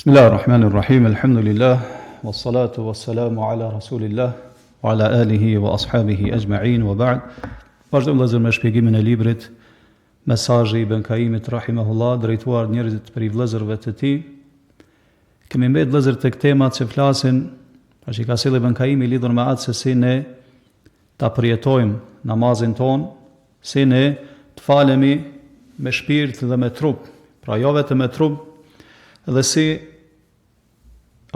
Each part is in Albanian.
Bismillahirrahmanirrahim, alhamdulillah, wassalatu wassalamu ala rasulillah, wa ala alihi wa ashabihi ajma'in, wa ba'd. Vazhdojmë vëllezër me shpjegimin e librit Mesazhi i Ibn Kaimit rahimahullah, drejtuar njerëzit për i vëllezërve të tij. Kemi mbet vëllezër tek temat që flasin, që ka sjellë Ibn Kaimi lidhur me atë se si ne ta përjetojmë namazin ton, si ne të falemi me shpirt dhe me trup, pra jo vetëm me trup, dhe si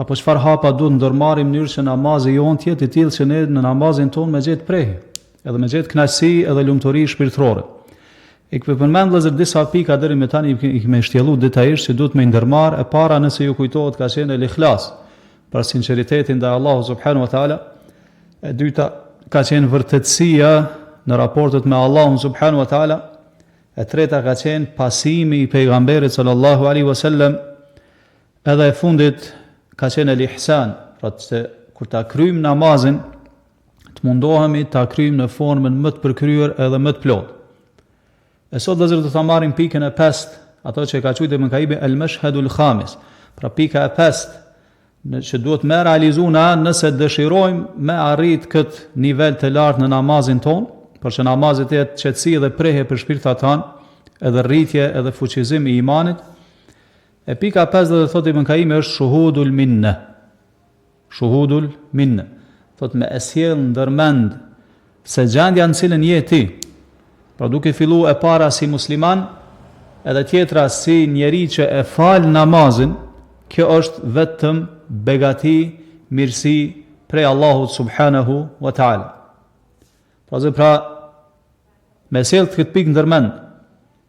apo çfarë hapa duhet ndërmarrim në mënyrë që namazi jon të jetë i tillë që ne në namazin ton me gjetë prehje, edhe me gjetë kënaqësi edhe lumturi shpirtërore. I kemi përmendur vëllezër disa pika deri më tani i kemi shtjelluar detajisht që duhet me ndërmarr. E para, nëse ju kujtohet, ka qenë el-ikhlas, për sinqeritetin ndaj Allahut subhanahu wa taala. E dyta ka qenë vërtetësia në raportet me Allahun subhanahu wa taala. E treta ka qenë pasimi i pejgamberit sallallahu alaihi wasallam. Edhe e fundit ka qenë el-ihsan, pra se kur ta kryjm namazin, të mundohemi ta kryjm në formën më të përkryer edhe më të plotë. E sot vëllezër do ta marrim pikën e 5, ato që ka quajtur Ibn Kaimi el-mashhadul khamis, pra pika e 5, që duhet me realizuna nëse dëshirojmë me arrit këtë nivel të lartë në namazin ton, për që namazit të jetë qetësi dhe prehje për shpirtat tanë, edhe rritje edhe fuqizim i imanit. E pika 5 dhe thot Ibn Kaimi është shuhudul minne. Shuhudul minne. Thot me esjell ndërmend se gjendja në cilën je ti, pra duke fillu e para si musliman, edhe tjetra si njeri që e fal namazin, kjo është vetëm begati, mirësi prej Allahut subhanahu wa ta'ala. Pra me sjell këtë pikë ndërmend,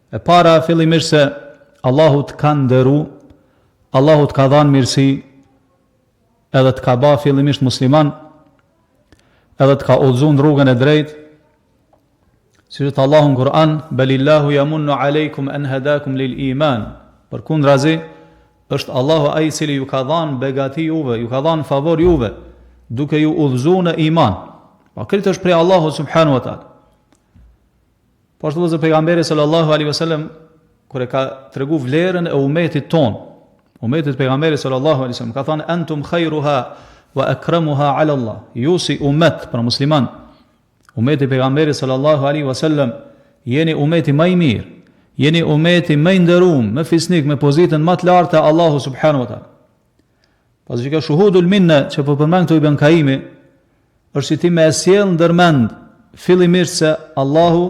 e para fillimisht se Allahu të ka ndëru, Allahu të ka dhanë mirësi, edhe të ka ba fillimisht musliman, edhe të ka udhëzuar në rrugën e drejtë, si që të Allahu në Kur'an, belillahu yamunnu alejkum en hadakum lil iman, për kundrazi, është Allahu ai i cili ju ka dhanë begati juve, ju ka dhanë favor juve, duke ju udhëzuar në iman. Pa këtë është prej Allahu subhanahu wa ta'ala. Po ashtu dhe pejgamberi sallallahu alaihi wasallam, kur e ka tregu vlerën e umetit ton, umetit pejgamberit sallallahu alaihi wasallam, ka thënë antum khairuha wa akramuha ala Allah. Ju si umet për musliman, umeti pejgamberit sallallahu alaihi wasallam, jeni umeti më i mirë, jeni umeti më i nderuar, më fisnik, me pozitën më të lartë te Allahu subhanahu wa taala. Pasi që ka shuhudul minna që po përmend këtu Ibn Kaimi, është si ti me sjell ndërmend fillimisht se Allahu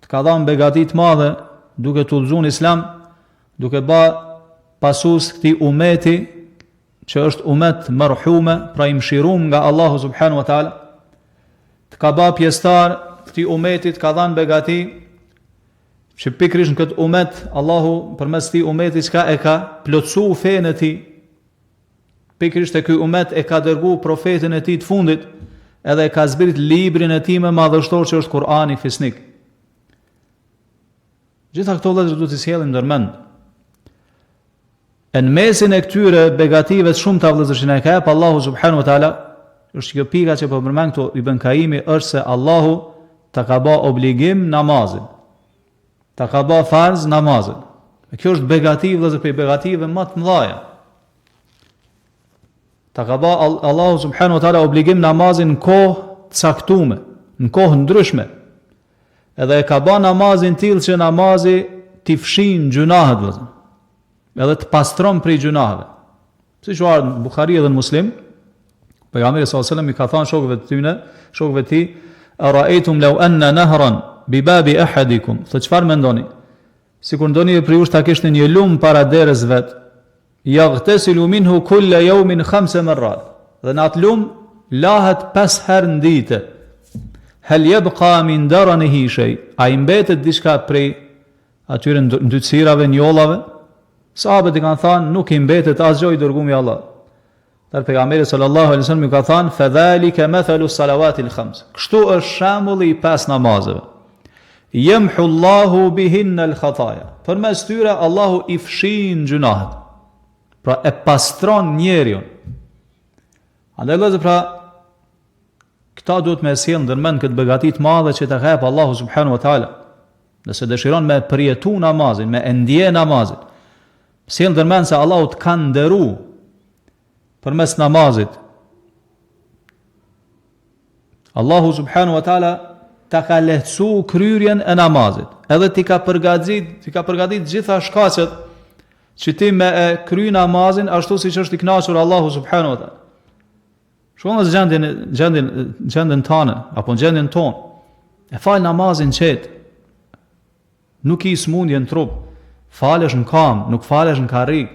të ka dhënë begati të madhe duke të udhëzuar Islam, duke ba pasus këtij umeti që është umet marhume, pra i mshirum nga Allahu subhanahu wa taala, të ka ba pjesëtar këtij umetit, ka dhënë begati që pikërisht në këtë umet Allahu përmes këtij umeti çka e ka plotësuar fenë e tij, pikërisht e ky umet e ka dërguar profetin e tij të fundit, edhe e ka zbrit librin e tij më madhështor që është Kur'ani fisnik. Gjitha këto vëllezër duhet të sjellim ndërmend. Në mesin e këtyre begative të shumta vëllezër që na ka jep Allahu subhanahu wa taala, është kjo pika që po përmend këtu Ibn Kaimi, është se Allahu ta ka bë obligim namazin. Ta ka bë farz namazin. E kjo është begativë vëllezër, për begative më të mëdha. Ta ka bë Allahu subhanahu wa taala obligim namazin në kohë të caktuar, në kohë ndryshme. Edhe e ka ba namazin tillë që namazi t'i fshin gjunahet vëllezër, edhe të pastron prej gjunaheve. Si që ardhë në Bukhari edhe në Muslim, pejgamberi sallallahu alajhi wasallam i ka thënë shokëve të tij, ara'aytum law anna nahran bi babi ahadikum, thotë çfarë mendoni? Sikur ndoni për ju ta kishte një lum para derës vet, yaghtasilu minhu kulla yawmin 5 marrat, dhe në atë lum lahet 5 herë në ditë. Hal yabqa min daranihi shay, a i mbetet diçka prej atyre ndytësirave, njollave? Sahabët i kanë thënë nuk i mbetet asgjë, i dërguari i Allah. Dar pejgamberi sallallahu alaihi wasallam i ka thënë fadhalika mathalu salawatil khams. Kështu është shembulli i 5 namazeve. Yamhu Allahu bihinna al-khataya. Përmes tyre Allahu i fshin gjunahet. Pra e pastron njeriu. Andaj vëllezër, pra këta duhet me sjell ndërmend këtë begati të madhe që ta ka jep Allahu subhanahu wa taala. Nëse dëshiron me përjetu namazin, me ndje namazin, sjell ndërmend se Allahu të ka nderu përmes namazit. Allahu subhanahu wa taala ta ka lehtësu kryerjen e namazit. Edhe ti ka përgatit gjitha shkaqet që ti me e kry namazin ashtu siç është i kënaqur Allahu subhanahu wa taala. Shkon në gjendjen tënde apo në gjendjen tonë. E fal namazin qet. Nuk i smundje në trup. Falesh në kam, nuk falesh në karrik.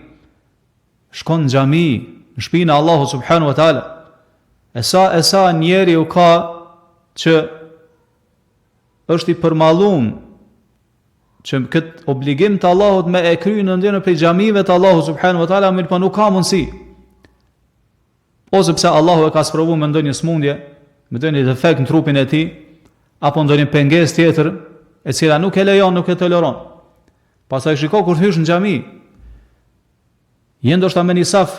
Shkon në xhami, në shtëpinë e Allahut subhanahu wa taala. E sa njeri u ka që është i përmallum që këtë obligim të Allahut me e kry në ndjenën për xhamive të Allahut subhanahu wa taala, mirë po nuk ka mundësi. Ose pse Allahu e ka sprovu me ndonjë smundje, me ndonjë defekt në trupin e tij, apo ndonjë pengesë tjetër, e cila nuk e lejon, nuk e toleron. Pastaj shiko kur hysh në xhami, je ndoshta me një saf,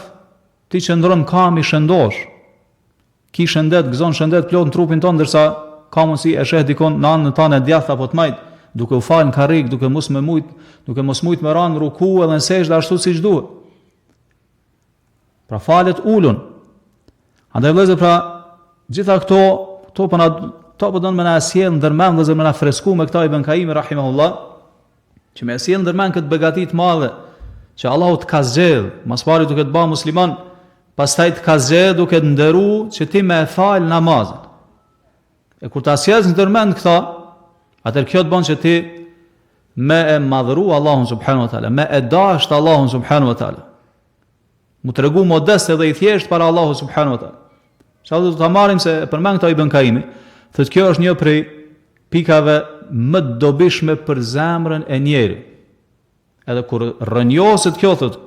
ti qëndron kam i shëndosh. Ki shëndet, gëzon shëndet plot në trupin tonë, ndërsa ka mundësi e sheh dikon në anën tënde djathtë apo të majt, duke u fal në karrik, duke mos mujt me ran ruku edhe në sejdë ashtu siç duhet. Pra falet ulun. Andaj vëllezër, pra gjitha këto po don me na sjell ndërmend vëllezër, me na fresku me këta Ibn Kaimi rahimahullah, që me sjell ndërmend këtë begati të madhe që Allahu të ka zgjedh, mas pari duke të bërë musliman, pastaj të ka zgjedh duke të nderu që ti me fal namazin. E kur ta sjellsh ndërmend këta, atëherë kjo të bën që ti me e madhëru Allahun subhanahu wa taala, me e dasht Allahun subhanahu wa taala. Mu tregu modest edhe i thjesht para Allahut subhanahu wa taala. Sa do ta marrim se përmend këta Ibn Kaimi, thotë kjo është një prej pikave më të dobishme për zemrën e njerit. Edhe kur rrënjoset kjo, thotë,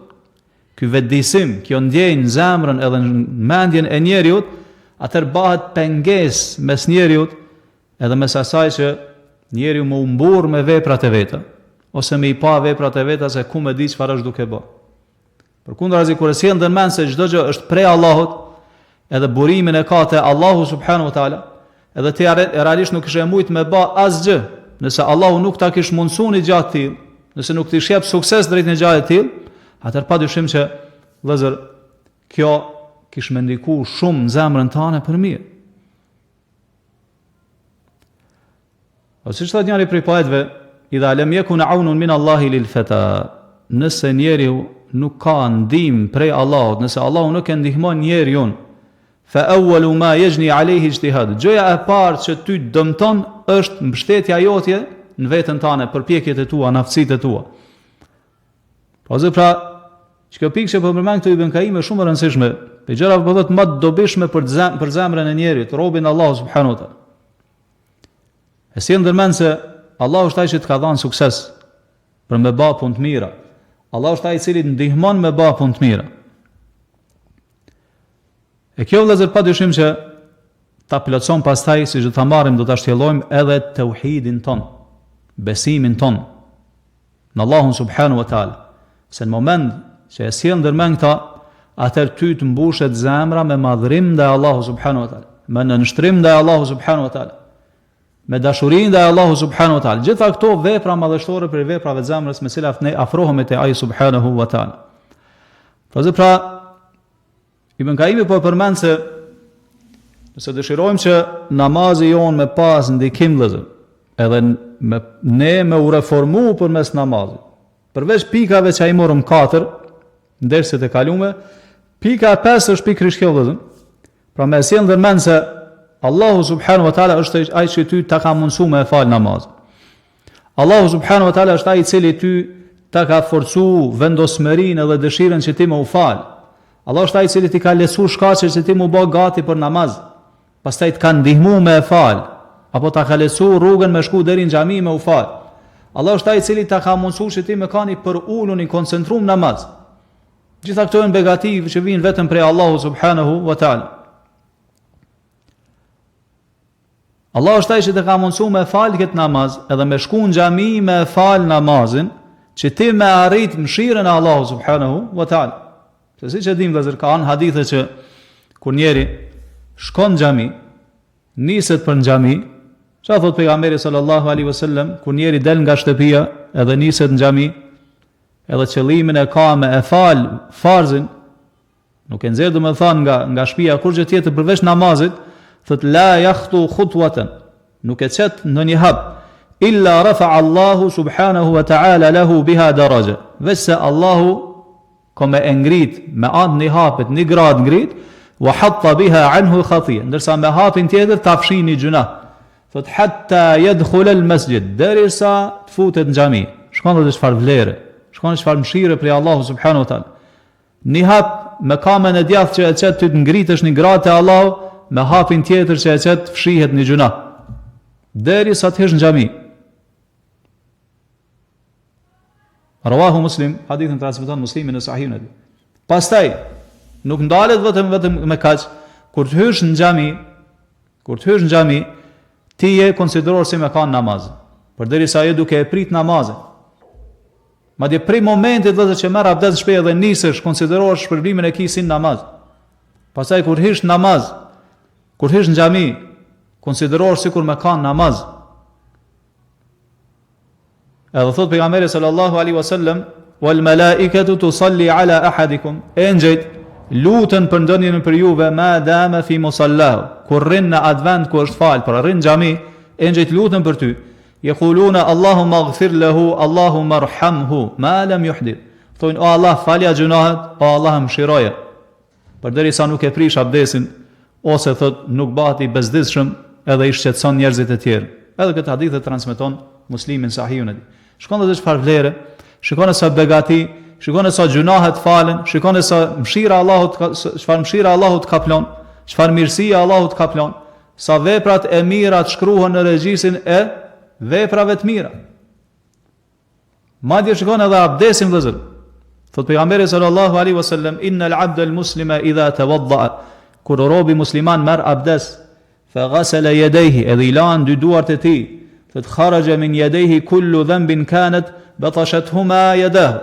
ky vetëdijsim, kjo ndjenjë në zemrën edhe në mendjen e njeriut, atëherë bëhet pengesë mes njeriut edhe mes asaj që njeriu më mburr me veprat e veta, ose me i pa veprat e veta se ku më di çfarë është duke bërë. Përkundrazi kur e sjell ndërmend se çdo gjë është prej Allahut, edhe burimin e ka te Allahu subhanahu wa taala, edhe ti realisht nuk kishe mujt me bë asgjë, nëse Allahu nuk ta kish mundsuar një gjatë të tillë, nëse nuk ti shep sukses drejt një gjatë të tillë, atëherë padyshim që vëllazër, kjo kish më ndikuar shumë në zemrën tënde për mirë. Ose çfarë njëri prej poetëve, idha lam yakun aunun min Allahi lil fata, nëse njeriu nuk ka ndihmë prej Allahut, nëse Allahu nuk e ndihmon njeriu, fa awwalu ma yajni alayhi ijtihad. Gjëja e parë që ty dëmton është mbështetja jote në veten tënde, përpjekjet e tua, në aftësitë e tua. Pra, çka pikë që po përmend këtu Ibn Kaimi është shumë e rëndësishme, për gjëra po thotë më të dobishme për zemrën e njerit, robin Allahu subhanahu wa taala. E si ndërmend se Allahu është ai që të ka dhënë sukses për me bë punë të mira. Allahu është ai i cili ndihmon me bë punë të mira. E kjo vëllazër padyshim që ta plotson pastaj, siç do ta marrim, do ta shtjellojmë edhe tauhidin ton, besimin ton në Allahun subhanahu wa taala. Se në moment që e sjell ndërmend këta, atëherë ty të mbushet zemra me madhrim ndaj Allahu subhanahu wa taala, me nënshtrim ndaj Allahu subhanahu wa taala, me dashurinë ndaj Allahu subhanahu wa taala. Gjitha këto vepra madhështore për veprave të zemrës me cilat ne afrohemi te ai subhanahu wa taala. Pra Ibn Kaimi po përmend se nëse dëshirojmë që namazi jon me pas ndikim vëllazër, edhe me u reformu përmes namazit. Përveç pikave që ai morëm 4 në derset e kaluara, pika e 5 është pikërisht kjo vëllazër. Pra me sjell ndërmend se Allahu subhanahu wa taala është ai që ty ta ka mundsuar me fal namaz. Allahu subhanahu wa taala është ai i cili ty ta ka forcuar vendosmërinë edhe dëshirën që ti më u fal. Allah është ai i cili ti ka lehtësuar shkaqet që ti më bë gati për namaz. Pastaj të ka ndihmuar me fal, apo ta ka lehtësuar rrugën me shku deri në xhami me u fal. Allah është ai i cili ta ka mundsuar që ti më kani për ulun i koncentruar në namaz. Gjitha këto janë begati që vijnë vetëm prej Allahu subhanahu wa taala. Allah është ai që të ka mundsuar me fal këtë namaz, edhe me shku në xhami me fal namazin, që ti me arrit mëshirën e Allahu subhanahu wa taala. Se si që dim vëllazër, ka anë hadithe që kur njeri shkon në xhami, niset për në xhami, çfarë thot pejgamberi sallallahu alaihi wasallam, kur njeri del nga shtëpia edhe niset në xhami, edhe qëllimin e ka me e fal farzin, nuk e nxjerr domethënë nga shtëpia kur gjë tjetër përveç namazit, thot la yakhtu khutwatan, nuk e çet ndonjë hap, illa rafa'a Allahu subhanahu wa ta'ala lahu biha daraja, veçse Allahu ka me ngrit me anë një hapet një grad ngrit, wa hatta biha anhu khatiya, ndërsa me hapin tjetër ta fshin një gjuna. Thot hatta yadkhul al masjid, derisa të futet në xhami. Shkon dhe çfarë vlere, shkon çfarë mëshire prej Allahu subhanahu wa taala. Një hap me kamën e djathtë që e çet ty të ngritesh një gradë te Allahu, me hapin tjetër që e çet fshihet një gjuna. Derisa të hysh në xhami. Rawahu Muslim, hadithin transmeton Muslimi në Sahihun e tij. Pastaj nuk ndalet vetëm me kaq, kur të hysh në xhami, ti je konsideruar si me kanë namaz. Përderisa je duke e prit namazin. Madje prej momentit që merr abdes shpejt dhe nisesh, konsiderohesh shpërblimin e kisin namaz. Pastaj kur hysh namaz, kur hysh në xhami, konsiderohesh sikur me kanë namaz. Edhe thot pejgamberi sallallahu alaihi wasallam, wal malaikatu tusalli ala ahadikum, engjëjt lutën për ndonjën për juve ma dama fi musallahu, kur rrin në advent ku është fal, por rrin në xhami, engjëjt lutën për ty. Yaquluna Allahumma ighfir lahu, Allahumma arhamhu ma lam yuhdith. Thonë o Allah falja gjunahet, o Allah mëshiroje. Përderisa nuk e prish abdesin, ose thot nuk bëhet i bezdisshëm, edhe i shqetëson njerëzit e tjerë. Edhe këtë hadith e transmeton Muslimin Sahihun e tij. Shikon edhe çfarë vlere, shikon sa begati, shikon sa gjunahet falen, shikon sa mëshira e Allahut, çfarë mëshira e Allahut ka plon, çfarë mirësia e Allahut ka plon, sa veprat e mira të shkruhen në regjistrin e veprave të mira. Madje shikon edhe abdesin vëllazër. Thot pejgamberi sallallahu alaihi wasallam, innal abda al-muslima idha tawadda, kur robi musliman merr abdes, fa ghasala yadayhi, edhe i lan dy duart e tij, thot kharaja min yadayhi kullu dhanbin kanat batashathuma yadahu,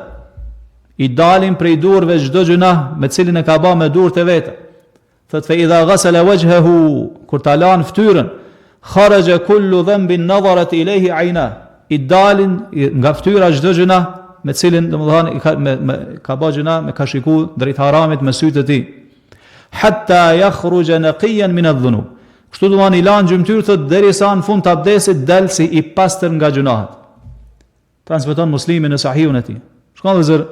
i dalin prej durve çdo gjunah me cilin e ka bë me durët e veta. Thot fa idha ghasala wajhahu, kur ta lan fytyrën, kharaja kullu dhanbin nadarat ilayhi ayna, i dalin nga fytyra çdo gjunah me cilin domethënë ka bë gjunah, me ka shikuar drejt haramit me sytë e tij. Hatta yakhruja naqiyan min adh-dhunub. Kështu do të lan gjymtyr thot derisa në fund të abdesit dal si i pastër nga gjunahet. Transmeton Muslimi në Sahihun e tij. Shkon dhe zër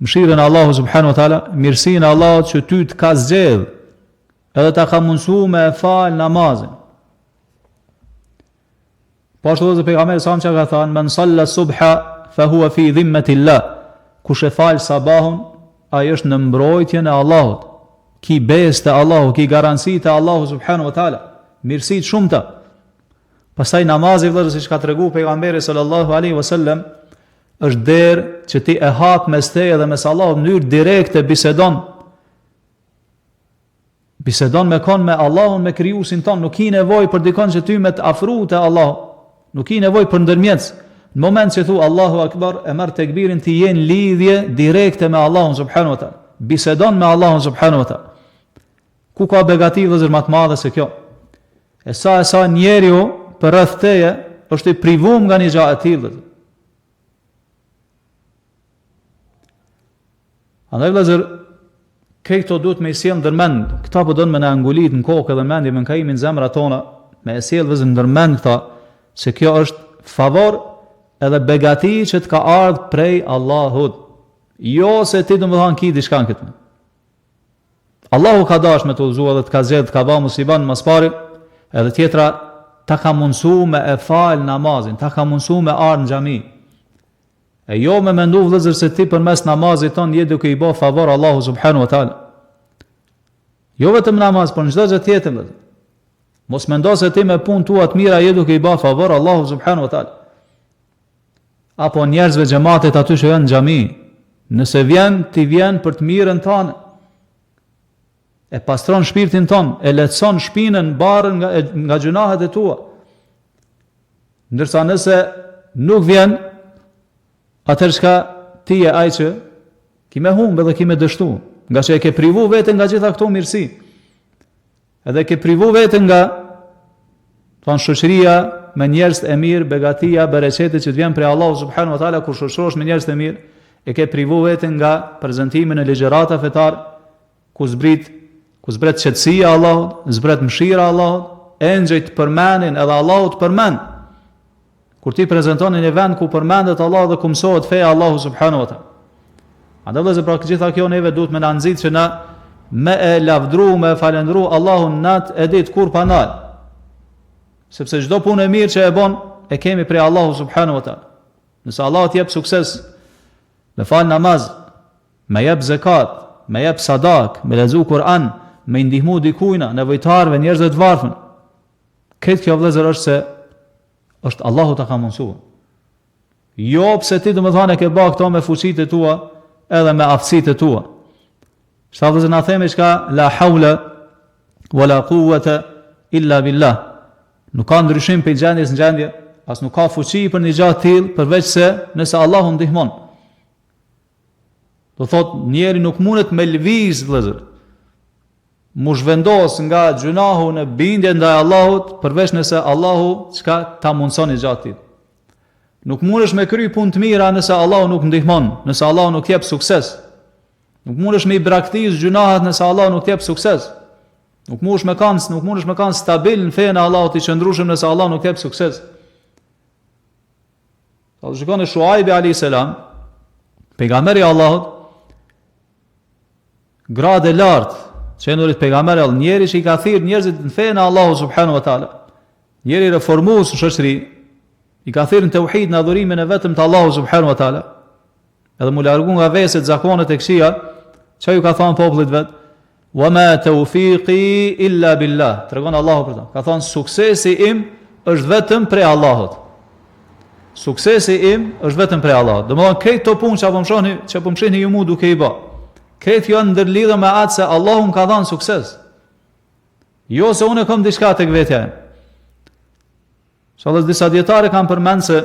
mëshirën e Allahu subhanahu wa taala, mirësinë e Allahut që ty të ka zgjedh, edhe ta ka mundsuar me fal namazin. Po ashtu edhe pejgamberi sa më ka thënë, men salla subha fa huwa fi dhimmatillah. Kush e fal sabahun, ai është në mbrojtjen e Allahut. Ki besë të Allahu, ki garanci të Allahu subhanahu wa taala, mirësi të shumta. Pastaj namazi vëllezër, siç ka treguar pejgamberi sallallahu alaihi wasallam, është derë që ti e hap mes teje dhe mes Allahut në mënyrë direkte, bisedon me kon me Allahun, me krijuesin ton, nuk ki nevojë për dikon që ty me të afrohet te Allahu, nuk ki nevojë për ndërmjetës. Në moment që thu Allahu akbar, e merr tekbirin, ti je në lidhje direkte me Allahun subhanahu wa taala, bisedon me Allahun subhanahu wa taala. Ku ka begati vëllezër më të madhe se kjo? E sa njeriu për rreth teje është i privuar nga një gjë e tillë. Andaj vëllezër, këto duhet me sjell ndërmend, këta po don me na angulit në kokë dhe mendje me kaimin zemrat tona, me sjell vëllezër ndërmend këta se kjo është favor edhe begati që të ka ardhur prej Allahut. Jo se ti domethënë ki diçka në këtë. Allahu ka dash me të udhëzuar dhe të ka zgjedhur të ka bëu musliman më së pari, edhe tjetra ta ka mundsuar me e fal namazin, ta ka mundsuar me ardh në xhami. E jo me mendu vëllezër se ti përmes namazit ton je duke i bë favor Allahu subhanahu wa taala. Jo vetëm namaz, por çdo gjë tjetër vëllezër. Mos mendo se ti me punë tua të mira je duke i bë favor Allahu subhanahu wa taala. Apo njerëzve xhamatit aty që janë në xhami, nëse vjen, ti vjen për të mirën tonë. E pastron shpirtin ton, e lehtëson shpinën, barrën nga gjunahet e tua. Ndërsa nëse nuk vjen, atëherë çka ti je ai që ki me humbe dhe ki me dështu, nga që e ke privu veten nga gjitha këto mirësi. Edhe ke privu veten nga shoqëria me njerëz të mirë, begatia, bereqeti që të vjen prej Allahu subhanahu wa taala kur shoqërohesh me njerëz të mirë, e ke privu veten nga prezantimin e ligjërata fetar ku zbret qetësia e Allahut, zbret mëshira e Allahut, engjëjt përmendin edhe Allahu të përmend. Kur ti prezanton në një vend ku përmendet Allahu dhe ku mësohet feja e Allahut subhanahu wa taala. Andaj vëllezër, pra gjitha kjo neve duhet me na nxit që na me e lavdru, me e falendru Allahun nat e dit kur pa nal. Sepse çdo punë e mirë që e bën e kemi prej Allahu subhanahu wa taala. Nëse Allah të jep sukses me fal namaz, me jep zakat, me jep sadak, me lexu Kur'an, me ndihmu dikujna, nevojtarve, njerëzve të varfër. Këtë kjo vëllezër është Allahu ta ka mundsuar. Jo pse ti domethënë ke bë këto me fuqitë tua edhe me aftësitë tua. Sa vëllezër na themi çka la haula wala quwwata illa billah. Nuk ka ndryshim për gjendjes në gjendje, as nuk ka fuqi për një gjatë tillë përveç se nëse Allahu ndihmon. Do thot njeri nuk mundet me lviz vëllezër. Mu zhvendos nga gjunahu në bindje ndaj Allahut përveç nëse Allahu çka ta mundson një gjatë tillë. Nuk mundesh me kry punë të mira nëse Allahu nuk ndihmon, nëse Allahu nuk jep sukses. Nuk mundesh me i braktis gjunahet nëse Allahu nuk jep sukses. Nuk mundesh me kanë stabil në fenë e Allahut i qëndrueshëm nëse Allahu nuk jep sukses. Sa shikon e Shuaibi alayhis salam, pejgamberi i Allahut, gradë e lartë, qenurit pejgamberi Allah, njeri që i ka thirrë njerëzit në fenë e Allahut subhanahu wa taala, njeri reformues në shoqëri, i ka thirrë në tauhid në adhurimin e vetëm të Allahut subhanahu wa taala, edhe mu largu nga veset, zakonet e këqija, që ju ka thënë popullit vet, wa ma tawfiqi illa billah, tregon Allahu për ta. Ka thënë suksesi im është vetëm prej Allahut. Suksesi im është vetëm prej Allahut. Domethënë këtë to punë që po mshihni ju mu duke i bë. Këtë janë ndërlidhur me atë se Allahu më ka dhënë sukses. Jo se unë kam diçka tek vetja. Shallas disa dietarë kanë përmend se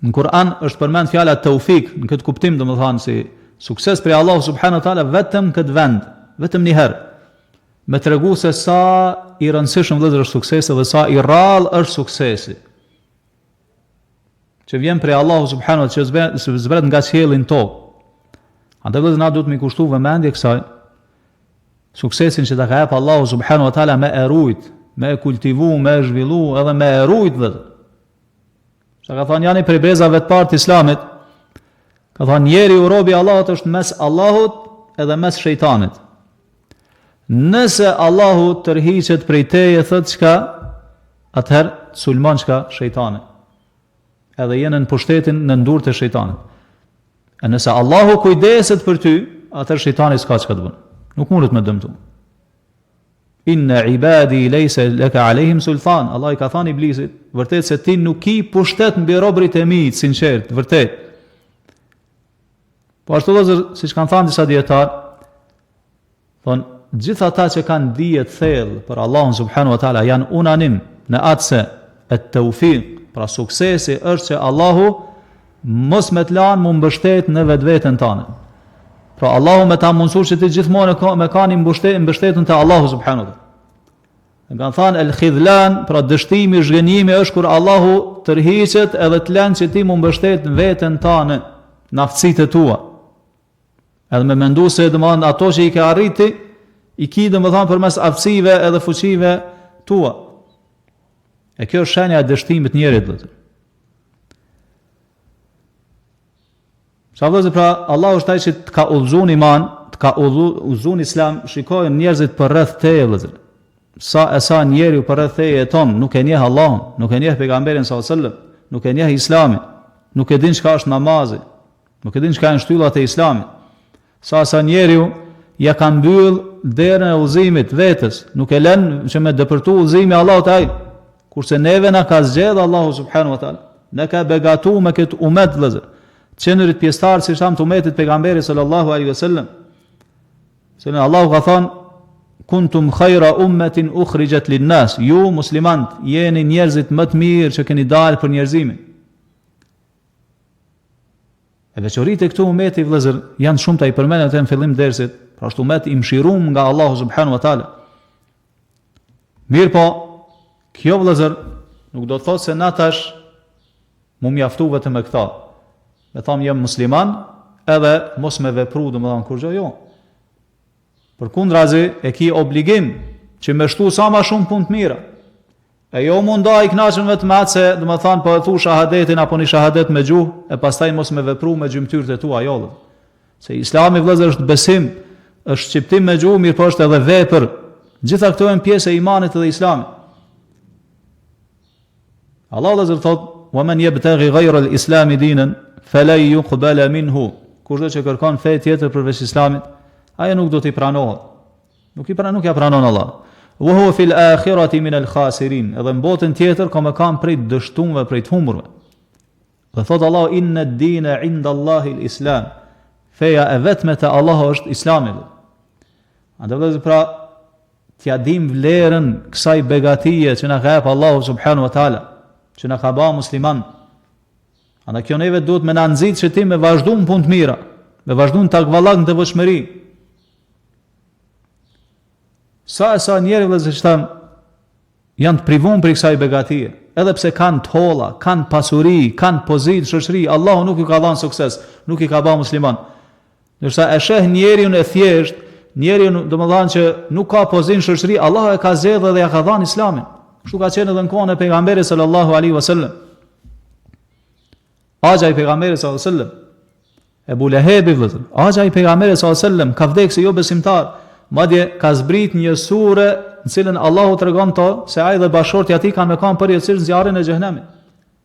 në Kur'an është përmend fjala tawfik në këtë kuptim, domethënë si sukses prej Allahu subhanahu wa taala vetëm këtë vend, vetëm një herë. Me tregu se sa i rëndësishëm vëllezër është suksesi dhe sa i rrallë është suksesi. Që vjen prej Allahu subhanahu wa taala, që zbret nga qielli në tokë. Andaj vëllezër na duhet me kushtu vëmendje kësaj suksesin që ta ka jep Allahu subhanahu wa taala me e rujt, me e kultivu, me e zhvillu, edhe me e rujt vëllezër. Sa ka thënë janë prej brezave të parë të Islamit, ka thënë njeri u robi Allahut është mes Allahut edhe mes shejtanit. Nëse Allahu tërhiqet prej teje, thot çka, atëherë sulmon çka shejtani. Edhe jenë në pushtetin në ndurtë të shejtanit. E nëse Allahu kujdeset për ty, atëherë shejtani s'ka çka të bën. Nuk mundet me dëmtu. Inna ibadi laysa laka alehim sultan. Allah i ka thënë iblisit, vërtet se ti nuk i pushtet mbi robërit e mi, sinqert, vërtet. Po ashtu vëllezër, siç kanë thënë disa dietar, thonë gjithë ata që kanë dije të thellë për Allahun subhanahu wa taala janë unanim në atë se at-tawfiq, pra suksesi është që Allahu mos me të lanë mu mbështet në vetveten tënde. Pra Allahu me ta mundsur që ti gjithmonë me kanë mbështetën te Allahu subhanahu wa taala. Ne kanë thënë el-khidlan, pra dështimi, zhgënjimi është kur Allahu tërhiqet edhe të lënë që ti mu mbështet në veten tënde, në aftësitë tua. Edhe me mendu se domethënë ato që i ke arriti, i ki domethënë përmes aftësive edhe fuqive tua. E kjo është shenja e dështimit njerit vëllezër. Sa vëllezër, pra Allahu është ai që të ka udhëzuar iman, të ka udhëzuar Islam, shikojnë njerëzit për rreth teje vëllezër. Sa njeriu për rreth teje jeton, nuk e njeh Allahun, nuk e njeh pejgamberin sallallahu alajhi wasallam, nuk e njeh Islamin, nuk e din çka është namazi, nuk e din çka janë shtyllat e Islamit. Sa njeriu ja ka mbyll derën e udhëzimit vetes, nuk e lën që me dëpërtu udhëzimi Allahut ai. Kurse neve na ka zgjedh Allahu subhanahu wa taala, ne ka begatu me këtë umet vëllezër. Qenërit pjesëtarë si sham të umetit pejgamberit sallallahu alaihi wasallam. Se Allahu ka thënë kuntum khayra ummatin ukhrijat lin-nas, ju muslimanët jeni njerëzit më të mirë që keni dalë për njerëzimin. E veçoritë këtu umeti vëllezër janë shumë të i përmendën në fillim dersit, pra është umet i mshirum nga Allahu subhanahu wa taala. Mirë po, kjo vëllezër nuk do të thotë se na tash mu mjaftu vetëm me këta. me thamë jam musliman, edhe mos me vepru, domethënë kur gjë jo. Përkundrazi e ki obligim që me shtu sa ma shumë punë të mira. E jo munda i kënaqem vetëm atë se domethënë po e thu shahadetin apo një shahadet me gjuhë, e pastaj mos me vepru me gjymtyrët e tua jo. Se Islami vëllezër është besim, është shqiptim me gjuhë, mirë po është edhe vepër. Gjitha këto janë pjesë e imanit dhe Islamit. Allah vëllezër thot: "Wa man yabtaghi ghayra al-islami dinan fala yuqbala minhu." Kushdo që kërkon fe tjetër përveç Islamit, ajo nuk do t'i pranohet. Nuk ja pranon Allah. Wa huwa fil akhirati min al-khasirin. Edhe në botën tjetër ka më kanë prej dështumve, prej të humburve. Dhe thot Allah: "Inna ad-dina 'inda Allahi al-Islam." Feja e vetme te Allah është Islami. Andaj vëllezër, pra t'ja dim vlerën kësaj begatije që na ka jep Allahu subhanahu wa taala, që na ka bërë musliman. Andaj kjo neve duhet me na nxit që ti me vazhdu në punë të mira, me vazhdu në takvallak, në devotshmëri. Sa njerëz vëllezër që janë të privuar për kësaj begatije, edhe pse kanë tholla, kanë pasuri, kanë pozitë shoqëri, Allahu nuk i ka dhënë sukses, nuk i ka bërë musliman. Ndërsa e sheh njeriun e thjesht, njeriun domethënë që nuk ka pozitë shoqëri, Allahu e ka zgjedhur dhe ja ka dhënë Islamin. Kështu ka qenë edhe në kohën e pejgamberit sallallahu alaihi wasallam. Agja i pejgamberit sallallahu alaihi wasallam, Ebu Lehebi vëllezër, agja i pejgamberit sallallahu alaihi wasallam ka vdekur se jo besimtar, madje ka zbrit një sure në cilën Allahu tregon to se ai dhe bashortja e tij kanë me kanë përjetësisht zjarrin e xhenemit.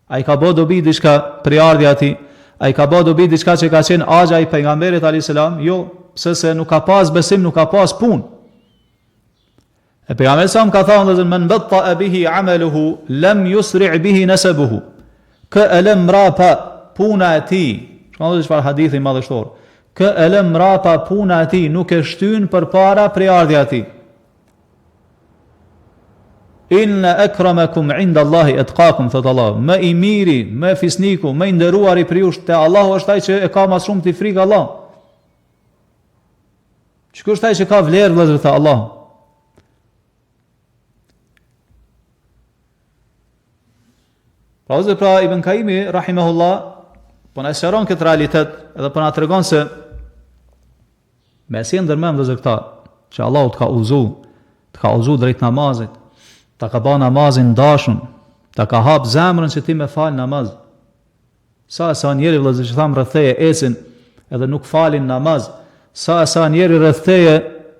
Ai ka bë dobi diçka për ardhja e tij, ai ka bë dobi diçka që ka qenë agja i pejgamberit alayhis salam, jo, se nuk ka pas besim, nuk ka pas punë. E pejgamberi sa ka thënë se men batta bihi amaluhu lam yusri' bihi nasabuhu. Ka alam rapa puna e tij. Shkon çfarë hadithi madhështor. Ka alam rapa puna e tij nuk e shtyn përpara priardhja e tij. Inna akramakum 'inda Allahi atqakum, thot Allah. Më i miri, më fisniku, më i nderuari për ju te Allahu është ai që e ka më shumë ti frikë Allah. Çka është ai që ka vlerë vëllezër te Allah? Pra Ibn Kaimi rahimahullah po na shëron këtë realitet edhe po na tregon se me si ndërmend vëllezër këta që Allahu të ka udhëzu drejt namazit, ta ka bën namazin dashun, ta ka hap zemrën që ti me fal namaz. Sa njerëz vëllezër që tham rreth teje ecin edhe nuk falin namaz, sa njerëz rreth teje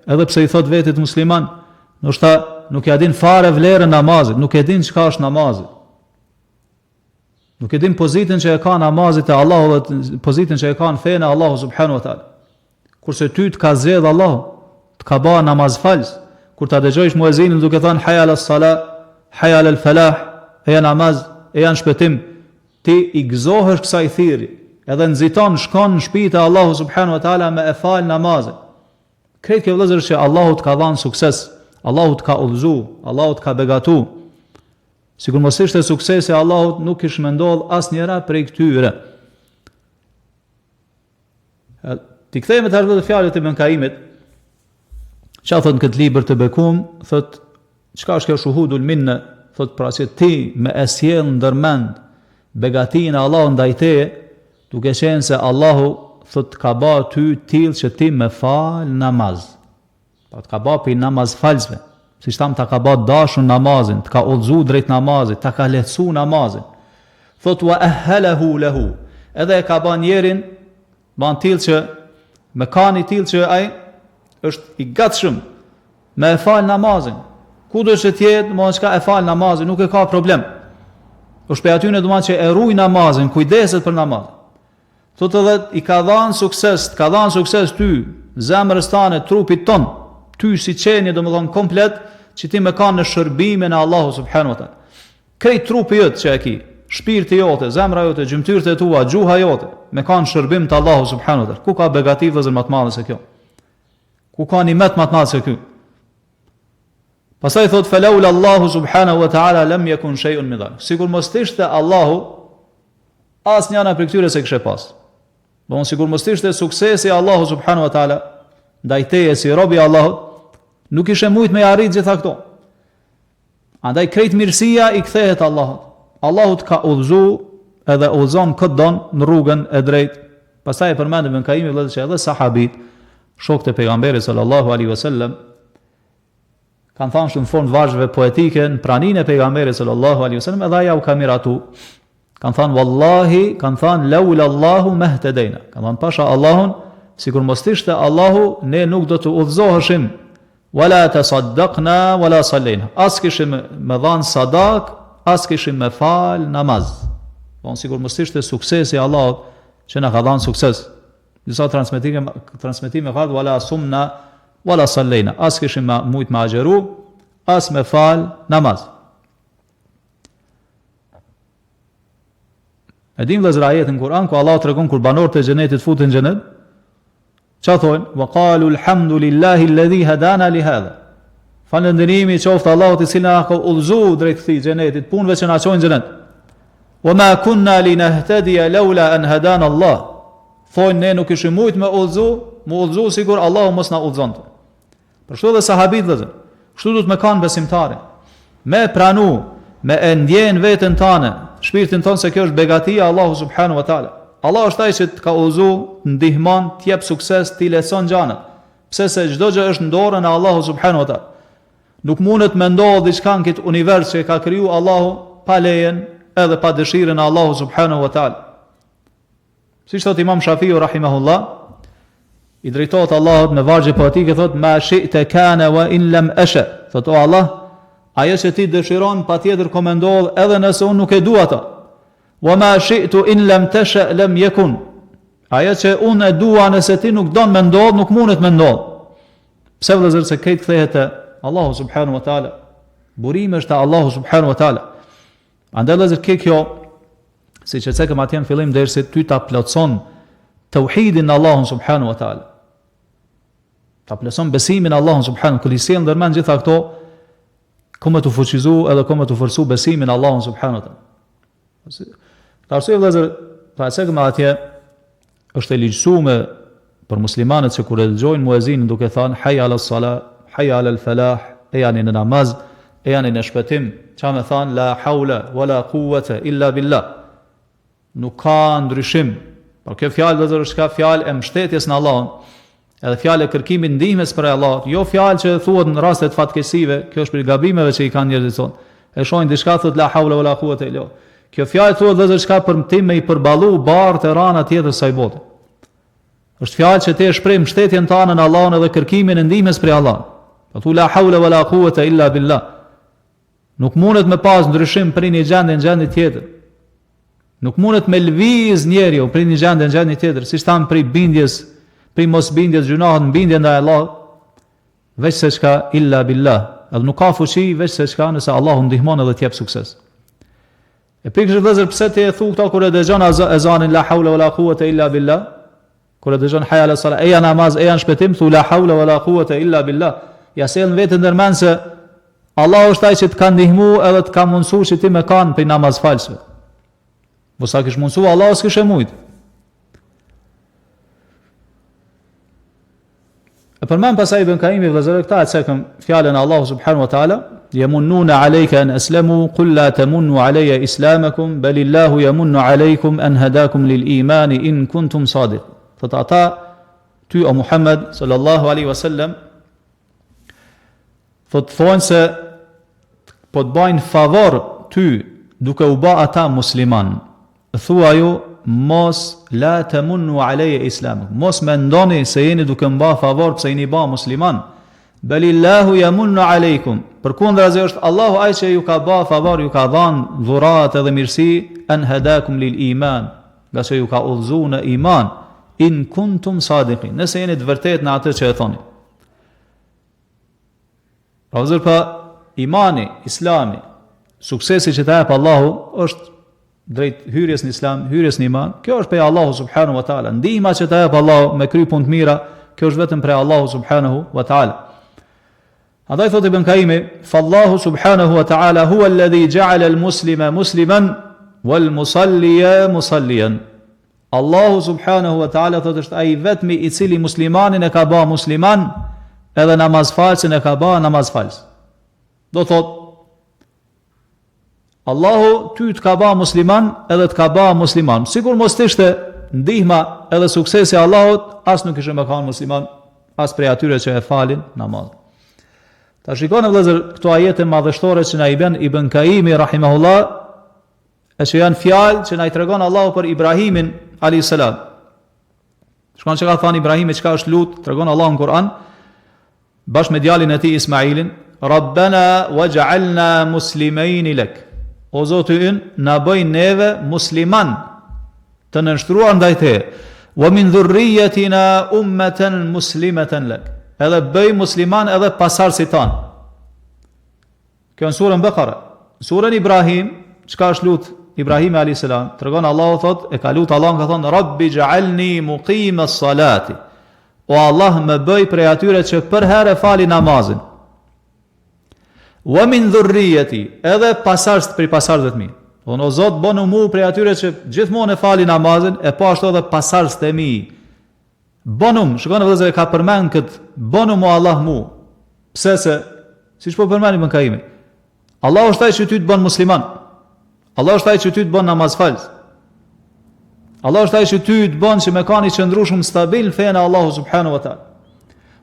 edhe pse i thot vetit musliman, ndoshta nuk ja din fare vlerën namazit, nuk e din çka është namazi. Nuk e din pozitën që e ka namazit e Allahu dhe pozitën që e ka në fenë e Allahu subhanahu wa taala. Kurse ty të ka zgjedh Allahu, të ka bërë namaz falës, kur ta dëgjojsh muezinin duke thënë hayya ala salat, hayya ala falah, e janë namaz, e janë shpëtim, ti i gëzohesh kësaj thirrje, edhe nxiton shkon në shtëpitë e Allahu subhanahu wa taala me e fal namazin. Kretë kjo vëllezër që Allahu të ka dhënë sukses, Allahu të ka udhëzu, Allahu të ka begatu. Sikur mos ishte suksesi Allahut nuk kish më ndodh asnjëra prej këtyre. Ti kthehemi tash vetë fjalët e Ibn Kaimit. Çfarë thot në këtë libër të bekum, thot çka është kjo shuhudul minna, thot pra që ti me e sjell ndërmend begatinë e Allahut ndaj teje, duke qenë se Allahu thot ka bërë ty tillë që ti me fal namaz. Pa të ka bërë për namaz falsve. Si shtam ta ka bërë dashun namazin, të ka udhëzu drejt namazit, ta ka lehtësu namazin. Thot wa ahhalahu lahu. Edhe e ka bën njerin ban tillë që me kanë tillë që ai është i gatshëm me e fal namazin. Kudo që të jetë, mos ka e fal namazin, nuk e ka problem. Është pe aty në domethënë që e ruaj namazin, kujdeset për namaz. Thot edhe i ka dhënë sukses, ka dhënë sukses ty, zemrës tane, trupit ton, ty si qenie domethënë komplet, që ti me kanë në shërbimin e Allahu subhanahu wa taala. Krejt trupi jot që e ki, shpirti jote, zemra jote, gjymtyrët e tua, gjuha jote, me kanë shërbim të Allahu subhanahu wa taala. Ku ka begati vëllezër më të madhe se kjo? Ku ka nimet më të madh se ky? Pastaj thot falaula Allahu subhanahu wa taala lam yakun shay'un min dhalik. Sigur mos ishte Allahu, asnjëna prej këtyre se kishte pas. Don sigur mos ishte suksesi Allahu subhanahu wa taala ndaj teje si robi Allahut, nuk ishe mujt me arrit gjitha këto. Andaj krejt mirësia i kthehet Allahut. Allahut ka udhëzu edhe udhëzon këtë don në rrugën e drejtë. Pastaj e përmendim Ibn Kaimi vëllezër që edhe sahabit, shokët e pejgamberit sallallahu alaihi wasallam, kanë thënë shumë fond vazhve poetike në praninë e pejgamberit sallallahu alaihi wasallam, edhe ajo u ka miratu. Kanë thënë wallahi, kanë thënë laula Allahu mahtadina. Kanë thënë pasha Allahun, sikur mos ishte Allahu, ne nuk do të udhëzoheshim. Wala tasaddaqna wala sallayna. As kishim me dhën sadak, as kishim me fal namaz. Von sikur mos ishte suksesi i Allahut që na ka dhënë sukses. Disa transmetime ka wala sumna wala sallayna. As kishim mujt me agjeru, as me fal namaz. E dim vëllezër ajetin në Kur'an ku Allah tregon kur banorët e xhenetit futen në xhenet, çfarë thonë? Wa qalu alhamdulillahi alladhi hadana li hadha. Falënderimi qoftë Allahut i cili na ka udhëzuar drejt këtij xhenetit, punëve që na çojnë në xhenet. Wa ma kunna linahtadiya laula an hadana Allah. Thonë ne nuk kishim mujt me udhëzu sikur Allahu mos na udhëzonte. Për shkak të sahabit vëllezër, kështu duhet me kanë besimtari. Me pranu, me e ndjen veten tënde, shpirtin tonë se kjo është begatia Allahu subhanahu wa taala. Allah është ai që të ka udhëzu, ndihmon, të jep sukses, të leçon gjanat. Pse se çdo gjë është në dorën e Allahu subhanahu wa taala. Nuk mundet me ndodh diçka në këtë univers që ka kriju Allahu pa lejen edhe pa dëshirën e Allahu subhanahu wa taala. Siç thot Imam Shafiu rahimahullah, i drejtohet Allahut me vargje poetike, thot ma shi'ta kana wa in lam asha. Thot o Allah, ajo që ti dëshiron patjetër komendoll edhe nëse unë nuk e dua atë. Wa ma shi'tu in lam tasha lam yakun. Ajo që unë e dua nëse ti nuk don me ndodh, nuk mundet me ndodh. Pse vëllazër se këtë kthehet te Allahu subhanahu wa taala. Burimi është te Allahu subhanahu wa taala. Andaj vëllazër kjo, siç e thekëm atje në fillim dersit, ty ta plotson tauhidin në Allahun subhanahu wa taala. Ta plotson besimin në Allahun subhanahu, kur i sjell ndërmend gjitha këto, komë të fuqizu edhe komë të forcu besimin Allahun subhanahu wa taala. Arsye vëllazër, pa se kemi atje është e ligjësuar për muslimanët që kur e dëgjojnë muezinin duke thënë hayya ala salah, hayya ala al falah, e janë në namaz, e janë në shpëtim, çka më thënë la haula wala quwata illa billah. Nuk ka ndryshim. Por kjo fjalë vëllazër është ka fjalë e mbështetjes në Allahun, edhe fjalë e kërkimit ndihmës për Allahut, jo fjalë që thuhet në raste të fatkeqësive, kjo është për gabimeve që i kanë njerëzit sonë. E shohin diçka thot la haula wala quwata illa. Kjo fjalë thuhet vëllazër çka për tim me i përballu barë të rana tjetër saj bote. Është fjalë që ti e shpreh mbështetjen tënde në Allahun edhe kërkimin e ndihmës për Allahun. Po thu la haula wala quwata illa billah. Nuk mundet me pas ndryshim për një gjendje në gjendje tjetër. Nuk mundet me lviz njeriu për një gjendje në gjendje tjetër, siç thamë prej bindjes, prej mos bindjes gjunahet në bindje ndaj Allahut, veç se çka illa billah. Edhe nuk ka fuqi veç se çka nëse Allahu ndihmon edhe të jep sukses. E pikërisht vëllazër, pse ti e thu këta kur e dëgjon ezanin la haula wala quwata illa billah? Kur e dëgjon hayya ala salah, e janë namaz, e janë shpëtim, thu la haula wala quwata illa billah. Ja sjell vetë ndërmend se Allahu është ai që të ka ndihmuar edhe të ka mundsuar që ti me kanë për namaz falsve. Po sa kish mundsuar Allahu s'kish e mujt. E përmend pasaj Ibn Kaimi vëllazër këta e cekëm fjalën e Allahu subhanahu wa taala, yamunnuna alayka an aslamu qul la tamunnu alayya islamakum bal illahu yamunnu alaykum an hadakum lil iman in kuntum sadiq. Thot ata ty o Muhammed sallallahu alaihi wasallam thonë se po të bajnë favor ty duke u bë ata musliman. Thua ju mos la tamunnu alayya islamakum. Mos mendoni se jeni duke më bë favor pse jeni bë musliman. Balillahu yamunnu alaykum. Përkundrazi është Allahu ai që ju ka bë favor, ju ka dhënë dhurat edhe mirësi, an hadakum lil iman, nga se ju ka udhëzuar në iman, in kuntum sadiqin. Nëse jeni të vërtetë në atë që e thoni. Pra pa imani, islami, suksesi që të jep Allahu është drejt hyrjes në islam, hyrjes në iman. Kjo është prej Allahu subhanahu wa taala. Ndihma që të jep Allahu me kry punë të mira, kjo është vetëm prej Allahu subhanahu wa taala. Andaj thot Ibn Kaimi, fallahu subhanahu wa taala huwa alladhi ja'ala al-muslima musliman wal musalliya musalliyan. Allahu subhanahu wa taala thot është ai vetmi i cili muslimanin e ka bë musliman, edhe namazfalsin e ka bë namazfals. Do thot Allahu ty të ka ba musliman edhe të ka ba musliman. Sigur mos të ishte ndihma edhe suksesi Allahut, as nuk ishe me kanë musliman, as prej atyre që e falin namaz. Ta shikoni vëllezër këto ajete madhështore që na i bën Ibn Kaimi rahimahullah, e që janë fjalë që na i tregon Allahu për Ibrahimin alayhis salam. Shkon që ka thënë Ibrahimi çka është lut, tregon Allahu në Kur'an bashkë me djalin e tij Ismailin, Rabbana waj'alna muslimain lak. O Zoti ynë, na bëj neve musliman, të nënshtruar ndaj teje. Wa min dhurriyyatina ummatan muslimatan lak. Edhe bëj musliman edhe pasardhësit tan. Kjo në surën Bekara. Surën Ibrahim, çka është lut Ibrahimi alayhis salam, tregon Allahu thot, e ka lut Allahun ka thonë Rabbi ja'alni muqimas salati. O Allah më bëj prej atyre që për herë fali namazin. Wa min dhurriyyati, edhe pasardhës prej pasardhëve të mi. O Zot, bënu mu prej atyre që gjithmonë e fali namazin, e po ashtu edhe pasardhës të mi. Bënum, shikoni vëllezër, ka përmend kët, bënu mu Allah mu. Pse se, siç po përmend Ibn Kaimi, Allahu është ai që ty të bën musliman. Allahu është ai që ty të bën namazfalës. Allahu është ai që ty të bën që me kanë i qëndrueshëm stabil në fenë Allahu subhanahu wa taala.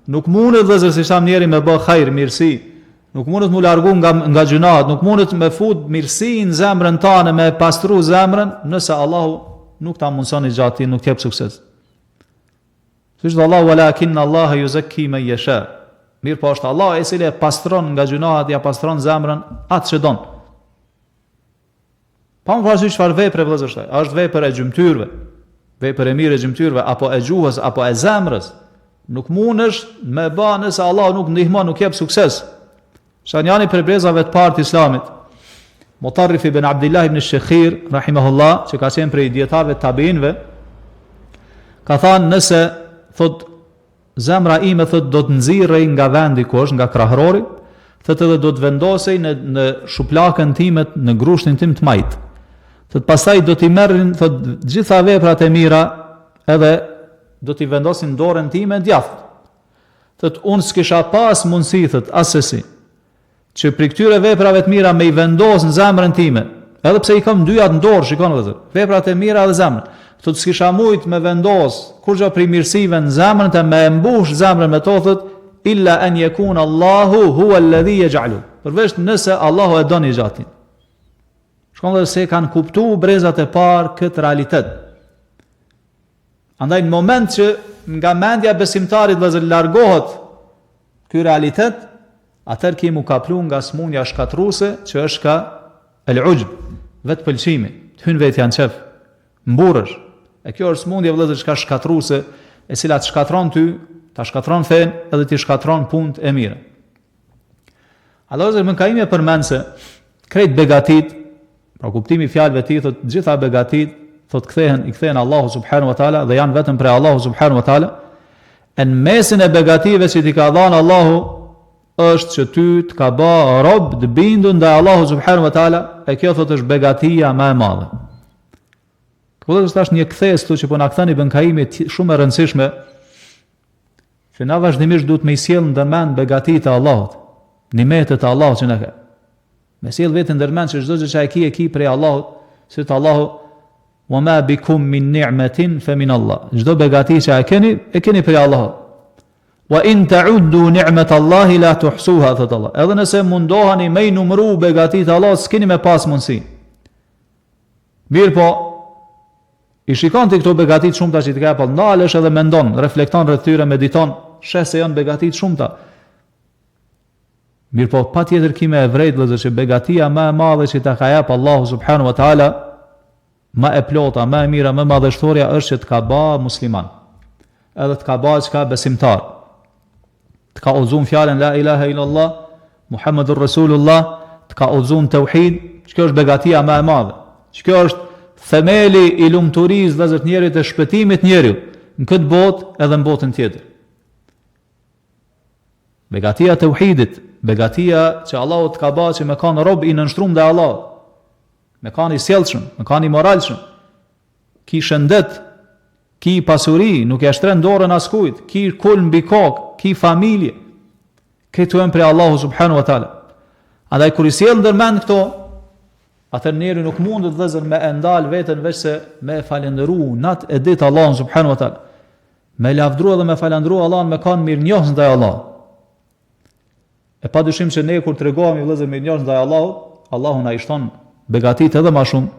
Nuk mundet vëllezër si sa njëri me bë hajr, mirësi. Nuk mundet mu largu nga gjunat, nuk mundet me fut mirësi në zemrën tane, me pastru zemrën, nëse Allahu nuk ta mundson i gjatë, nuk t'jep sukses. Siç dhe Allahu walakin Allah yuzakki man yasha. Mirë po është Allah i cili e pastron nga gjunat, ja pastron zemrën atë që don. Pa më parasysh çfarë vepre vëllezër është. A është vepër e gjymtyrëve, vepër e mirë e gjymtyrëve, apo e gjuhës, apo e zemrës. Nuk mundesh me bë nëse Allah nuk ndihmon, nuk jep sukses. Shanjani për brezave të parë të Islamit, Mutarrif ibn Abdullah ibn Shekhir, rahimahullah, që ka qenë prej dietarëve tabiinëve, ka thënë nëse thot zemra ime thot do të nxirrej nga vendi ku është, nga krahrori, thot edhe do të vendosej në shuplakën time, në grushtin tim të majt. Thot pastaj do t'i merrin thot gjitha veprat e mira, edhe do t'i vendosin dorën time djathtë. Thot unë s'kisha pas mundësi thot asesi që për këtyre veprave të mira me i vendos në zemrën time, edhe pse i kam dyjat në dorë, shikon vëllezër, veprat e mira dhe zemrën, thot s'kisha mujt me vendos kur gjë prej mirësive në zemrën të me mbush zemrën me to, thot illa an yakuna Allahu huwa alladhi yaj'alu. Përveç nëse Allahu e don i gjatin. Shkon dhe se kanë kuptuar brezat e parë këtë realitet. Andaj në moment që nga mendja besimtarit vëllezër largohet ky realitet, atër kemi u kaplu nga smundja shkatruese që është ka el-ujb, vetë pëlqimi, të hynë vetë janë qef, mburësh. E kjo është smundja vëllezër që ka shkatruese, e cila të shkatron ty, ta shkatron fen, edhe të shkatron punët e mire. Allah vëllezër më ka ime përmenë se krejt begatit, pra kuptimi fjalëve ti, thot gjitha begatit, thot i kthehen Allahu subhanahu wa taala dhe janë vetëm për Allahu subhanahu wa taala. Në mesin e begative që ti ka dhënë Allahu është që ty të ka bë rob të bindur ndaj Allahu subhanahu wa taala, e kjo thot është begatia më e madhe. Kjo është një kthes këtu që po na kthen Ibn Kaimi shumë e rëndësishme, që na vazhdimisht duhet me i sjell ndërmend begatitë e Allahut, nimetet e Allahut që na ka. Me sjell vetën ndërmend se çdo gjë që e ki prej Allahut, se të Allahu wa ma bikum min ni'matin fa min Allah. Çdo begati që e keni prej Allahut. Wa in ta'uddu ni'matallahi la tuhsuha, thot Allah. Edhe nëse mundohani me i numëru begatitë e Allahut, s'keni me pas mundësi. Mirë po, i shikon ti këto begatitë shumëta që ti ka pa, ndalesh edhe mendon, reflekton rreth tyre, mediton, sheh se janë begatitë shumëta. Mirë po, patjetër kime e vrejt vëllezër që begatia më e madhe që ta ka jap Allahu subhanahu wa taala, më e plota, më e mira, më madhështoria është që të ka bë musliman. Edhe të ka bë çka besimtar. Të ka udhëzuar fjalën la ilaha illallah Muhammedur Rasulullah, të ka udhëzuar tauhid, kjo është begatia më e madhe. Kjo është themeli i lumturisë vëllezër të njerit, të shpëtimit njeriu në këtë botë edhe në botën tjetër. Begatia e tauhidit, begatia që Allahu të ka bërë që me kanë rob i nënshtruar ndaj Allahut, me kanë i sjellshëm, me kanë i moralshëm, ki shëndet, ki pasuri, nuk e shtren dorën askujt, ki kul mbi kokë, ki familje. Këto janë prej Allahu subhanahu wa taala. Andaj kur i sjell ndërmend këto, Atëherë njeri nuk mundet vëllezër me ndal veten veç se me falendëru nat e ditë Allahun subhanahu wa taala. Me lavdru dhe me falendëru Allahun me kanë mirënjohës ndaj Allahut. E padyshim që ne kur tregohemi vëllezër mirënjohës ndaj Allahut, Allahu na i shton begatitë edhe më shumë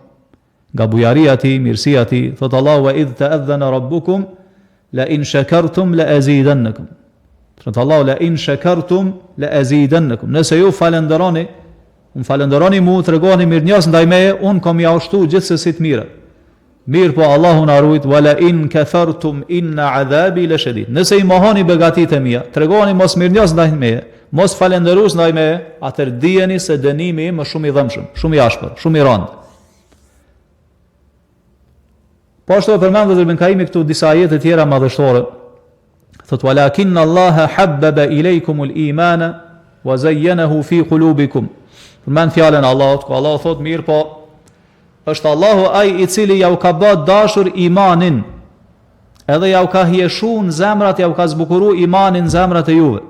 nga bujaria e tij, mirësia e tij. Thot Allahu: "Wa idh ta'adhana rabbukum la in shakartum la azidannakum." Thot Allahu: "La in shakartum la azidannakum." Nëse ju falenderoni, falenderoni mu, tregoni mirënjohës ndaj meje, un kam ia ushtu gjithsesi të mirë. Mirë po Allahu na ruajt: "Wala in kathartum inna adhabi la shadid." Nëse i mohoni begatitë e mia, tregoni mos mirënjohës ndaj meje, mos falenderues ndaj meje, atëherë dijeni se dënimi im është shumë i dhëmshëm, shumë i ashpër, shumë i rënd. Po ashtu përmend edhe Ibn Kaimi këtu disa ajete tjera madhështore. Thot: "Walakinna Allaha habbaba ilaykumul imana wa zayyanahu fi qulubikum." Përmend fjalën e Allahut, ku Allahu thot mirë po është Allahu ai i cili ja u ka bë dashur imanin, edhe ja u ka hieshu në zemrat, ja u ka zbukuru imanin në zemrat e juve.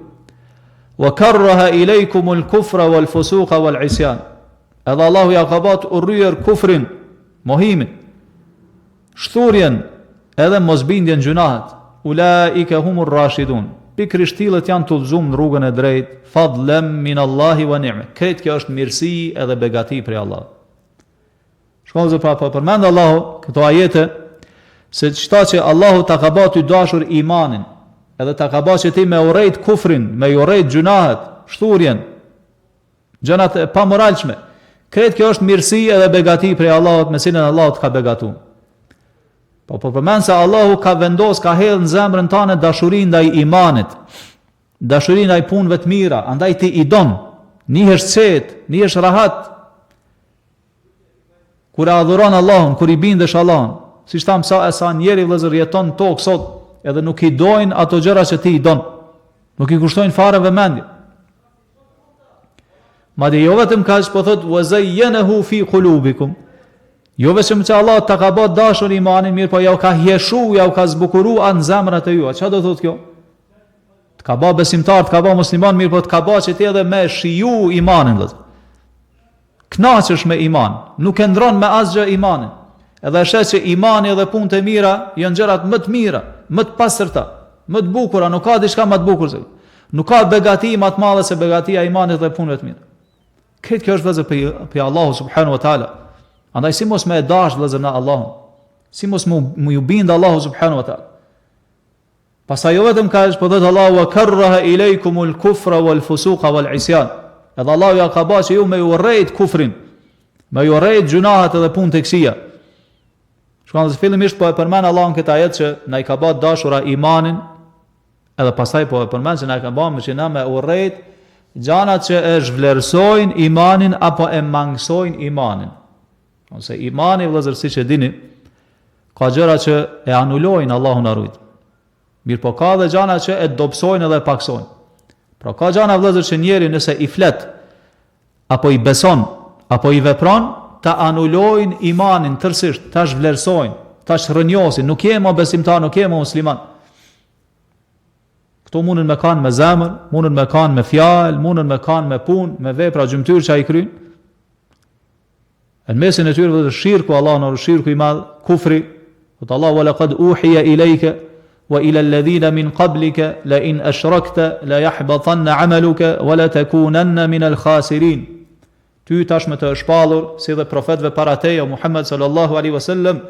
Wa karraha ilaykumul kufra wal fusuqa wal isyan. Edhe Allahu ja ka bë urryer kufrin, mohimin, shturjen edhe mosbindjen gjunahet. Ulaika humur rashidun. Pikrisht tillët janë tullzuar në rrugën e drejtë, fadlan min Allahi wa ni'ma. Këtë kjo është mirësi edhe begati prej Allahut. Shkon pra përmend Allahu këto ajete se çka që Allahu ta ka bë ty dashur imanin, edhe ta ka bë që ti me urrejt kufrin, me urrejt gjunahet, shturjen, gjërat e pamoralshme. Këtë kjo është mirësi edhe begati prej Allahut, me cilën Allahu ka begatuar. Po përmend se Allahu ka vendos, ka hedhë në zemrën tënde dashurinë ndaj imanit, dashurinë ndaj punëve të mira, andaj ti i don, nihesh qetë, nihesh rahat. Kur adhuron Allahun, kur i bindesh Allahun, siç tham sa njeri vëllezër jeton në tokë sot, edhe nuk i dojnë ato gjëra që ti i don. Nuk i kushtojnë fare vëmendje. Madje jo vetëm kaq, po thot: "Wa zayyanahu fi qulubikum." Jo vetëm që Allah ta ka bë dashur imanin, mirë po ja u ka hieshu, ja u ka zbukuruar në zemrat e juve. Çfarë do thotë kjo? Të ka bë besimtar, të ka bë musliman, mirë po të ka bë që ti edhe me shiju imanin vetë. Kënaqesh me iman, nuk e ndron me asgjë imanin. Edhe është që imani dhe punët e mira janë gjërat më të mira, më të pastërta, më të bukura, nuk ka diçka më të bukur se. Nuk ka begati më të madhe se begatia e imanit dhe punëve të mira. Këtë kjo është vëzë për Allahu subhanahu wa taala. Andaj si mos me e dash vëllezër në Allahun, si mos mu ju bind Allahu subhanahu wa taala. Pastaj jo vetëm ka po thot Allahu: "Wa karraha ilaykumul kufra wal fusuqa wal isyan." Edhe Allahu ja ka bë që ju me ju urrejt kufrin, me ju urrejt gjunahet edhe punë të këqija. Shkon se fillimisht po e përmend Allahun këtë ajet që na i ka bë dashura imanin, edhe pastaj po e përmend se na ka bë që na me urrejt gjanat që e zhvlerësojnë imanin apo e mangësojnë imanin. Ose imani vëllezër siç e dini, ka gjëra që e anulojnë, Allahu na ruaj. Mirë po ka dhe gjëra që e dobësojnë edhe e paksojnë. Pra ka gjëra vëllezër që njeri nëse i flet apo i beson apo i vepron, ta anulojnë imanin tërësisht, ta zhvlerësojnë, ta shrënjosin, nuk je më besimtar, nuk je më musliman. Këto mundën me kanë me zemër, mundën me kanë me fjalë, mundën me kanë me punë, me vepra gjymtyr që ai kryen. Në mesin e tyre vëllezër shirku, Allah në shirku i madh, kufri. Thot Allah: "Wa laqad uhiya ilayka wa ila alladhina min qablika la in ashrakta la yahbatanna 'amaluka wa la takunanna min al-khasirin." Ty tashmë të shpallur si dhe profetëve para teje, Muhammed sallallahu alaihi wasallam,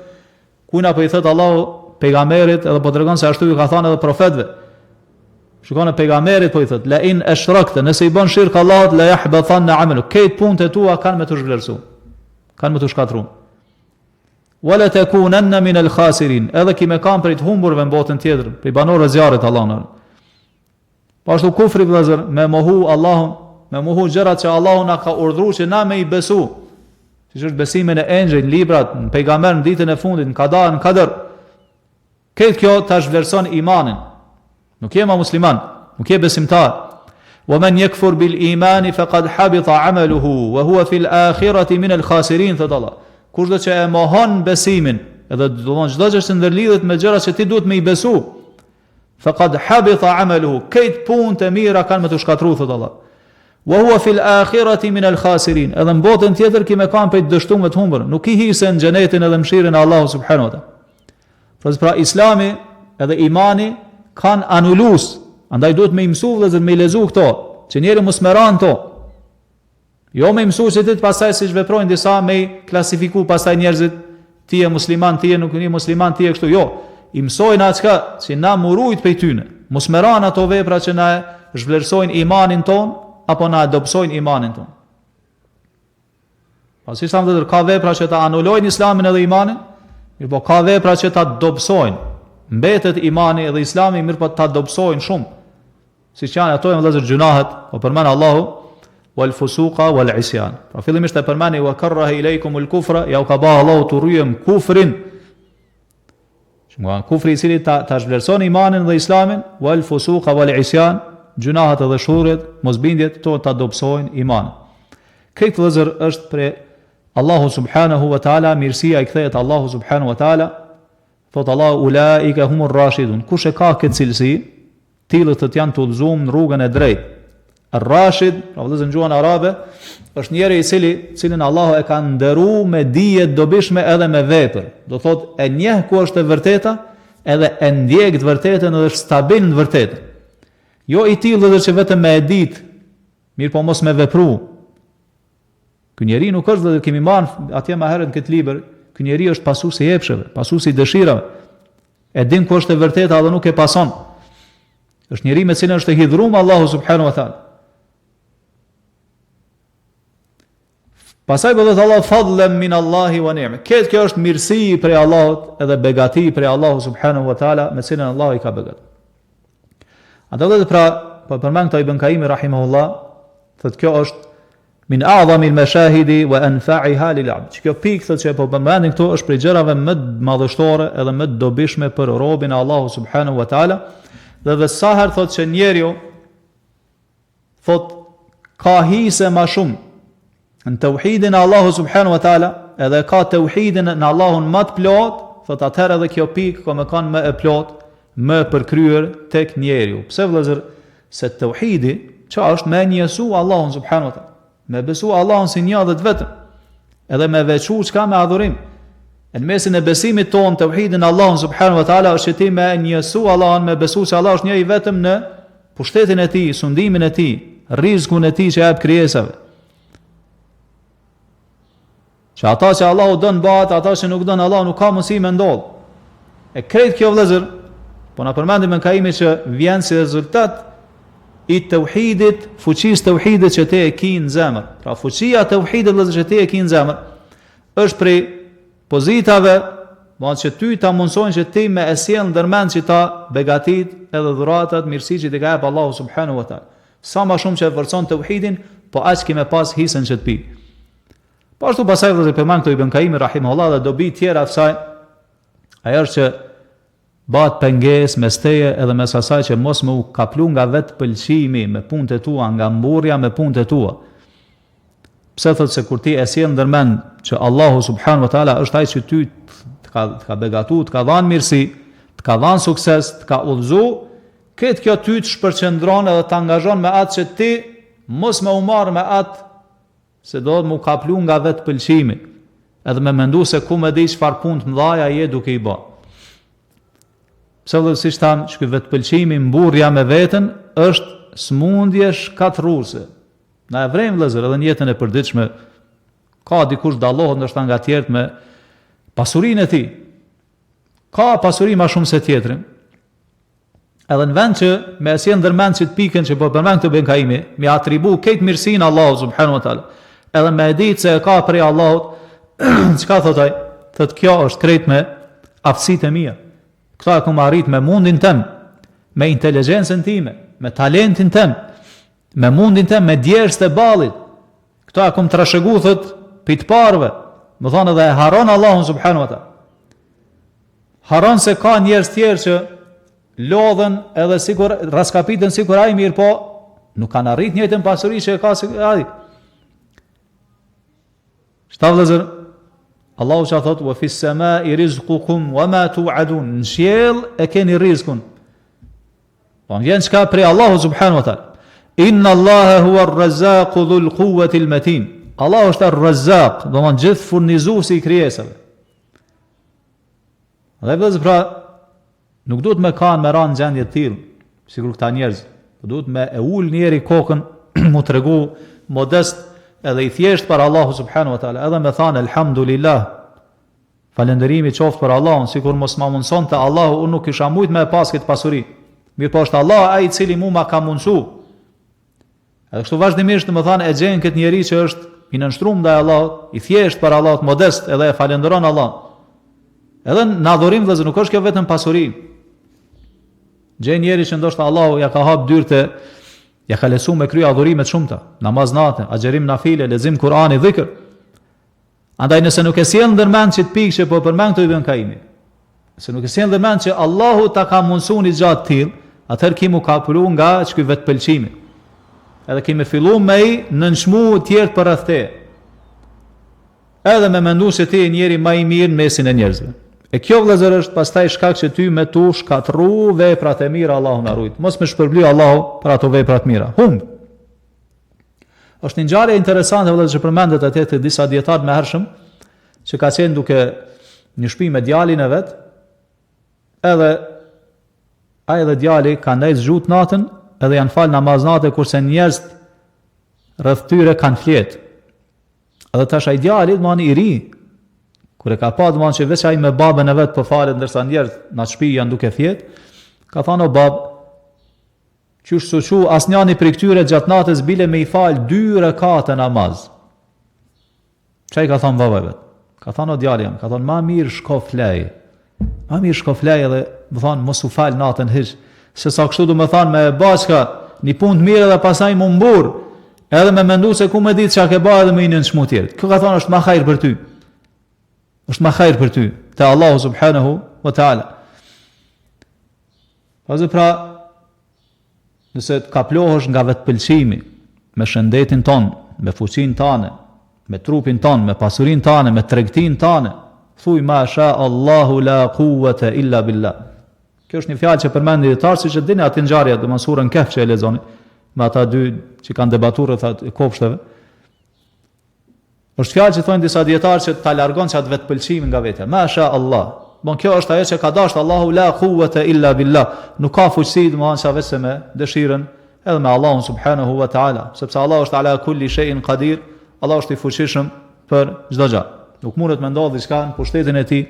kuna po i thot Allahu pejgamberit, edhe po tregon se ashtu i ka thënë edhe profetëve. Shikoni pejgamberit po i thot: "La in ashrakta", nëse i bën shirk Allahut, la yahbatanna 'amaluka, këtë punët e tua kanë me të zhvlerësuar, kanë me të shkatruar. Wala takunanna min al-khasirin, edhe ki me kanë prej të humburve në botën tjetër, prej banorëve zjarrit Allahun. Po ashtu kufri vëllazër, me mohu Allahun, me mohu gjërat që Allahu na ka urdhëruar që na me i besu. Siç është besimin e engjëjt, në librat, në pejgamber, në ditën e fundit, në qada, në qadr. Këtë kjo ta zhvlerëson imanin. Nuk je më musliman, nuk je besimtar. Wa man yakfur bil iman faqad habita 'amaluhu wa huwa fil akhirati min al-khasirin. Thot Allah: kushdo që e mohon besimin, edhe do të thonë çdo gjë që ndërlidhet me gjërat që ti duhet me i besu, faqad habita 'amaluhu, këtë punë të mira kanë me të shkatruar, thot Allah. wa huwa fil akhirati min al khasirin. Edhe në botën tjetër ki me kanë për të dështuar të humbur, nuk i hisen xhenetin edhe mëshirën e Allahut subhanahu wa taala. Pra Islami edhe imani kanë anulus, andaj duhet me mësu dhe me lezu këto, që njeri mos meran to. Jo me mësu që ti pastaj siç veprojnë disa me klasifiku pastaj njerëzit, ti je musliman, ti je nuk je musliman, ti je kështu. Jo, i mësojnë atë që na murujt prej tyne. Mos meran ato vepra që na zhvlerësojnë imanin ton apo na dobësojnë imanin ton. Pasi sa më ka vepra që ta anulojnë Islamin edhe imanin, mirë po ka vepra që ta dobësojnë. Mbetet imani edhe Islami, mirë po ta dobësojnë shumë. Siç janë ato janë vëllezër gjunahet, po përmend Allahu wal fusuqa wal isyan. Pra fillimisht e përmani wa karraha ilaykum al kufra, ja u ka ba Allahu të rryem kufrin. Shumë kufri i cili ta zhvlerëson imanin dhe Islamin, wal fusuqa wal isyan, gjunahet edhe shurret, mosbindjet, to ta dobësojnë imanin. Këtë vëllezër është për Allahu subhanahu wa taala, mirësia i kthehet Allahu subhanahu wa taala. Thot Allahu ulaika humur rashidun. Kush e ka këtë cilësi, tillët të janë të udhëzuar në rrugën e drejtë. Ar-Rashid, pra vëllezër në gjuhën arabe, është njeri i cilin Allahu e ka nderuar me dije të dobishme edhe me vepër. Do thot e njeh ku është e vërteta, edhe e ndjek të vërtetën edhe është stabil në të vërtetën. Jo i tillë edhe që vetëm me e ditë, mirë po mos me vepru. Ky njeri nuk është, dhe kemi marrë atje më herët në këtë libër, ky njeri është pasuesi i epsheve, pasuesi i dëshirave. E din ku është e vërteta dhe nuk e pason. Është njeri me cilën është e hidhur Allahu subhanahu wa taala. Pasaj bëdhet Allah fadlem min Allahi wa ni'me. Këtë kjo është mirësi prej Allahut edhe begati prej Allahu subhanahu wa taala me cilën Allah i ka begat. Ata dhe pra, përmend këta Ibn Kaimi rahimahullah, thot kjo është min a'zami al-mashahidi wa anfa'iha lil-'abd. Kjo pikë thot që po përmendin këtu është prej gjërave më madhështore edhe më dobishme për robën e Allahu subhanahu wa taala. Dhe sa herë thot që njeriu thot ka hise më shumë në tauhidin e Allahu subhanahu wa taala, edhe ka tauhidin në Allahun më të plot, thot atëherë edhe kjo pikë ka më kanë më e plot, më përkryer tek njeriu. Pse vëllazër? Se tauhidi që është me njësu Allahun subhanahu wa taala, me besu Allahun si një dhe të vetëm, edhe me veçu çka me adhurim. Në mesin e besimit ton tauhidin e Allahun subhanahu wa taala është ti me njësu Allahun, me besu se Allah është një i vetëm në pushtetin e tij, sundimin e tij, rrezikun e tij që jep krijesave. Që ata që Allahu don bëhet, ata që nuk don Allahu nuk ka mundësi me ndodh. E krejt kjo vëllezër, po na përmendim në Kaimi që vjen si rezultat i tauhidit, fuqisë tauhidit që te e ki në zemër. Pra fuqia tauhidit vëllezër që te e ki në zemër është prej pozitave, do që ty ta mundsojnë që ti me e sjell ndërmend që ta begatit edhe dhuratat, mirësi që ti ka jep Allahu subhanahu wa taala. Sa më shumë që e forcon tauhidin, po aq që me pas hisën që të pi. Po ashtu pasaj dhe përmend këto Ibn Kaimi rahimahullah dhe dobi tjera të saj, ajo është që bat pengesë mes teje edhe mes asaj që mos më u kaplu nga vetë pëlqimi me punët e tua, nga mburja me punët e tua. Pse thot se kur ti e sjell ndërmend që Allahu subhanahu wa taala është ai që ty të ka begatu, të ka dhënë mirësi, të ka dhënë sukses, të ka udhëzu, këtë kjo ty të shpërqendron edhe të angazhon me atë që ti mos më u marr me atë se do të më kaplu nga vetë pëlqimi, edhe me mendu se ku me di çfarë punë të mëdha je duke i bë. Pse vëllai si thanë, që ky vetë pëlqimi, mburrja me veten është smundje shkatërruese. Na e vrem vëllazër edhe në jetën e përditshme, ka dikush dallohet ndoshta nga tjerët me pasurinë e tij. Ka pasuri më shumë se tjetrin. Edhe në vend që me sjell ndërmend që të pikën që po përmend këtu Ibn Kaimi, me atribu këtë mirësinë Allahu subhanahu wa taala. Edhe me ditë se e ka prej Allahut, çka thot ai? Thot kjo është krejt me aftësitë e mia. Këto e kam arrit me mundin tem, me inteligjencën time, me talentin tem, me mundin tem, me djersë të ballit. Këto e kam trashëguar thot për të parëve. Më thonë edhe e haron Allahun subhanahu wa taala. Haron se ka njerëz tjerë që lodhen edhe sikur raskapitën sikur ai, mirë po nuk kanë arrit njëjtën pasuri që e ka si ai. Shtav vëllezër, Allahu që thot wa fis samai rizqukum wa ma tu'adun. Në qiell e keni rizkun. Po vjen çka prej Allahu subhanahu wa taala. Inna Allahe hua ar-Razzaqu dhul quwwati al-matin. Allah është ar-Razzaq, do të thonë gjithë furnizuesi i krijesave. Dhe vëllezër, pra, nuk duhet me kanë me ranë gjendje të tillë, sikur këta njerëz, por duhet me e ul njëri kokën, mu tregu modest edhe i thjesht për Allahu subhanahu wa taala, edhe me thanë elhamdulillah. Falënderimi qoftë për Allahun, sikur mos ma mundsonte Allahu, unë nuk kisha mujt me pas këtë pasuri. Mirë po është Allah ai i cili mua ma ka mundsu. Edhe kështu vazhdimisht më thanë e gjen këtë njerëz që është i nënshtruar ndaj Allahut, i thjesht për Allahut, modest, edhe e falenderon Allah. Edhe në adhurim vëllezër nuk është kjo vetëm pasuri. Gjen njeri që ndoshta Allahu ja ka hap dyrte, ja ka lesu me krye adhurime të shumta, namaz natë, agjerim nafile, lexim Kur'ani, dhikr. Andaj nëse nuk e sjell ndërmend që të pikë që po përmend këtu Ibn Kaimi, se nuk e sjell ndërmend që Allahu ta ka mundsuar një gjatë të tillë, atëherë kimu ka pru nga çky vetpëlqimi. Edhe kemi filluar me i nënçmu të tjerë për rreth te. Edhe me mendu se ti je njeri më i mirë në mesin e njerëzve. E kjo vëllezër është pastaj shkak që ty me tu shkatru veprat e mira, Allahu na rujt. Mos më shpërbly Allahu për ato vepra të mira. Humb. Është një ngjarje interesante vëllezër që përmendet atje te disa dietar të mëhershëm, që ka qenë duke një shtëpi me djalin e vet, edhe ai dhe djali kanë ndaj zgjut natën, edhe janë fal namaz natë kurse njerëz rreth tyre kanë flet. Edhe tash ai djali domani i ri, kur e ka pa domani që veç ai me babën e vet po falet ndërsa njerëz në shtëpi janë duke flet, ka thënë o bab, qysh soçu asnjani prej këtyre gjatë natës bile me i fal 2 rekate namaz. Çai ka thënë baba vet. Ka thënë o djali jam, ka thënë ma mirë shko flej. Ma mirë shko flej edhe më thonë mos u fal natën hiç. Se sa kështu do më thonë me bashka një punë të mirë dhe pasaj më mbur, edhe me mendu se ku me ditë çka ke bërë edhe me një nënçmu tjetër. Kjo ka thonë është më hajër për ty. Është më hajër për ty te Allahu subhanahu wa taala. Pasi pra nëse të kaplohesh nga vetpëlqimi me shëndetin ton, me fuqinë tane, me trupin ton, me pasurinë tane, me tregtinë tane, thuj ma sha Allahu la quwwata illa billah. Kjo është një fjalë që përmend dietar, siç e dini atë ngjarje do surën Kehf që e lexoni, me ata dy që kanë debatuar rreth kopshteve. Është fjalë që thonë disa dietar që ta largon çat vetpëlqimin nga vetja. Ma sha Allah. Bon kjo është ajo që ka dashur Allahu la quwwata illa billah. Nuk ka fuqi domosdoshmë sa vetëm me dëshirën edhe me Allahun subhanahu wa taala, sepse Allah është ala kulli shay'in qadir. Allah është i fuqishëm për çdo gjë. Nuk mundet me ndodh diçka në pushtetin e tij,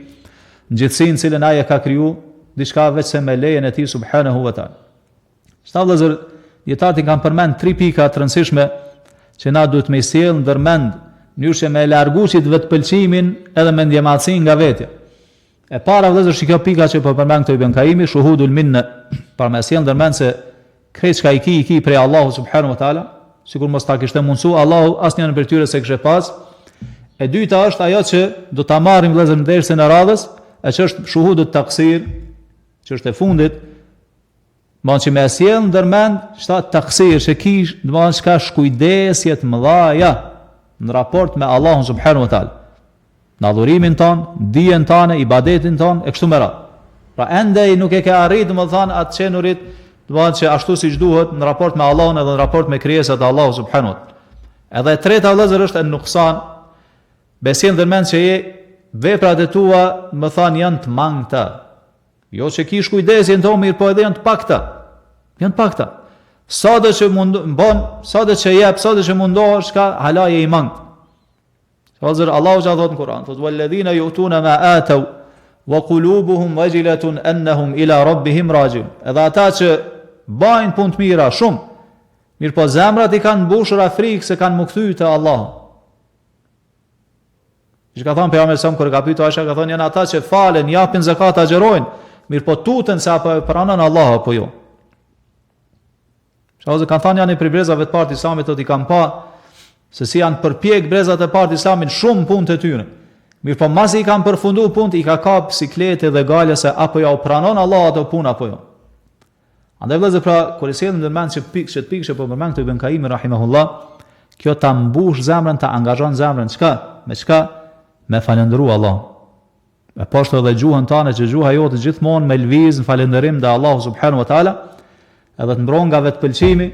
në gjithësinë cilën ai e ka kriju, diçka vetëm me lejen e tij subhanahu wa taala. Stavllëzër, dietarët kanë përmend 3 pika të rëndësishme që na duhet me sjell ndërmend mënyrë që me largu çit vetpëlqimin edhe mendjematësinë nga vetja. E para vëllezër shikoj pika që po përmend këtu Ibn Kaimi, shuhudul minna, para me sjell ndërmend se krejt çka i ki prej Allahu subhanahu wa taala, sikur mos ta kishte mundsu Allahu asnjërin prej tyre se kishte pas. E dyta është ajo që do ta marrim vëllezër në dersën e radhës, e që është shuhudut taksir, që është e fundit, do që me sjell ndërmend shtat taksir, që kish, do të thonë shkujdesje të mëdha në raport me Allahun subhanahu wa taala. Në adhurimin ton, dijen tonë, ibadetin ton, e kështu me radhë. Pra ende nuk e ke arrit, do të thonë atë çenurit, do të thonë që ashtu siç duhet në raport me Allahun edhe në raport me krijesat e Allahut subhanahu wa taala. Edhe e treta vëllezër është nuksan, besjen ndërmend që veprat e tua më thanë janë të mangëta. Jo që kish kujdesin to mirë, po edhe janë të pakta. Janë të pakta. Sado që mbon, sado që jep, sado që mundohesh ka halaje i mangët. Vëllezër Allahu ja thot në Kur'an, thot walladhina yu'tuna ma atau wa qulubuhum wajilatun annahum ila rabbihim rajiun. Edhe ata që bajnë punë të mira shumë, mirë po zemrat i kanë mbushur frikë se kanë mukthy te Allahu. Që ka thënë pejgamberi sa kur ka pyetur Aisha, ka thënë janë ata që falen, japin zakat, agjerojnë, mirë po tuten se apo pranon Allah apo jo. Shahozë kanë thënë janë i brezave të parë të Islamit, thotë i kanë pa se si janë përpjek brezat e parë të Islamit shumë punë të tyre. Mirë po masi i kanë përfunduar punë, i ka kap siklete dhe gale se apo ja u pranon Allah ato punë apo jo. Andaj vëllezër, pra kur e sjellëm ndërmend që pikë po përmend këtu Ibn Kaimi rahimahullah, kjo ta mbush zemrën, ta angazhon zemrën, çka? Me çka? Me falendëru Allah. E poshtë edhe gjuhën tane, që gjuha jote gjithmonë me lviz në falendërim dhe Allahu subhanahu wa taala, edhe të mbron nga vetpëlqimi,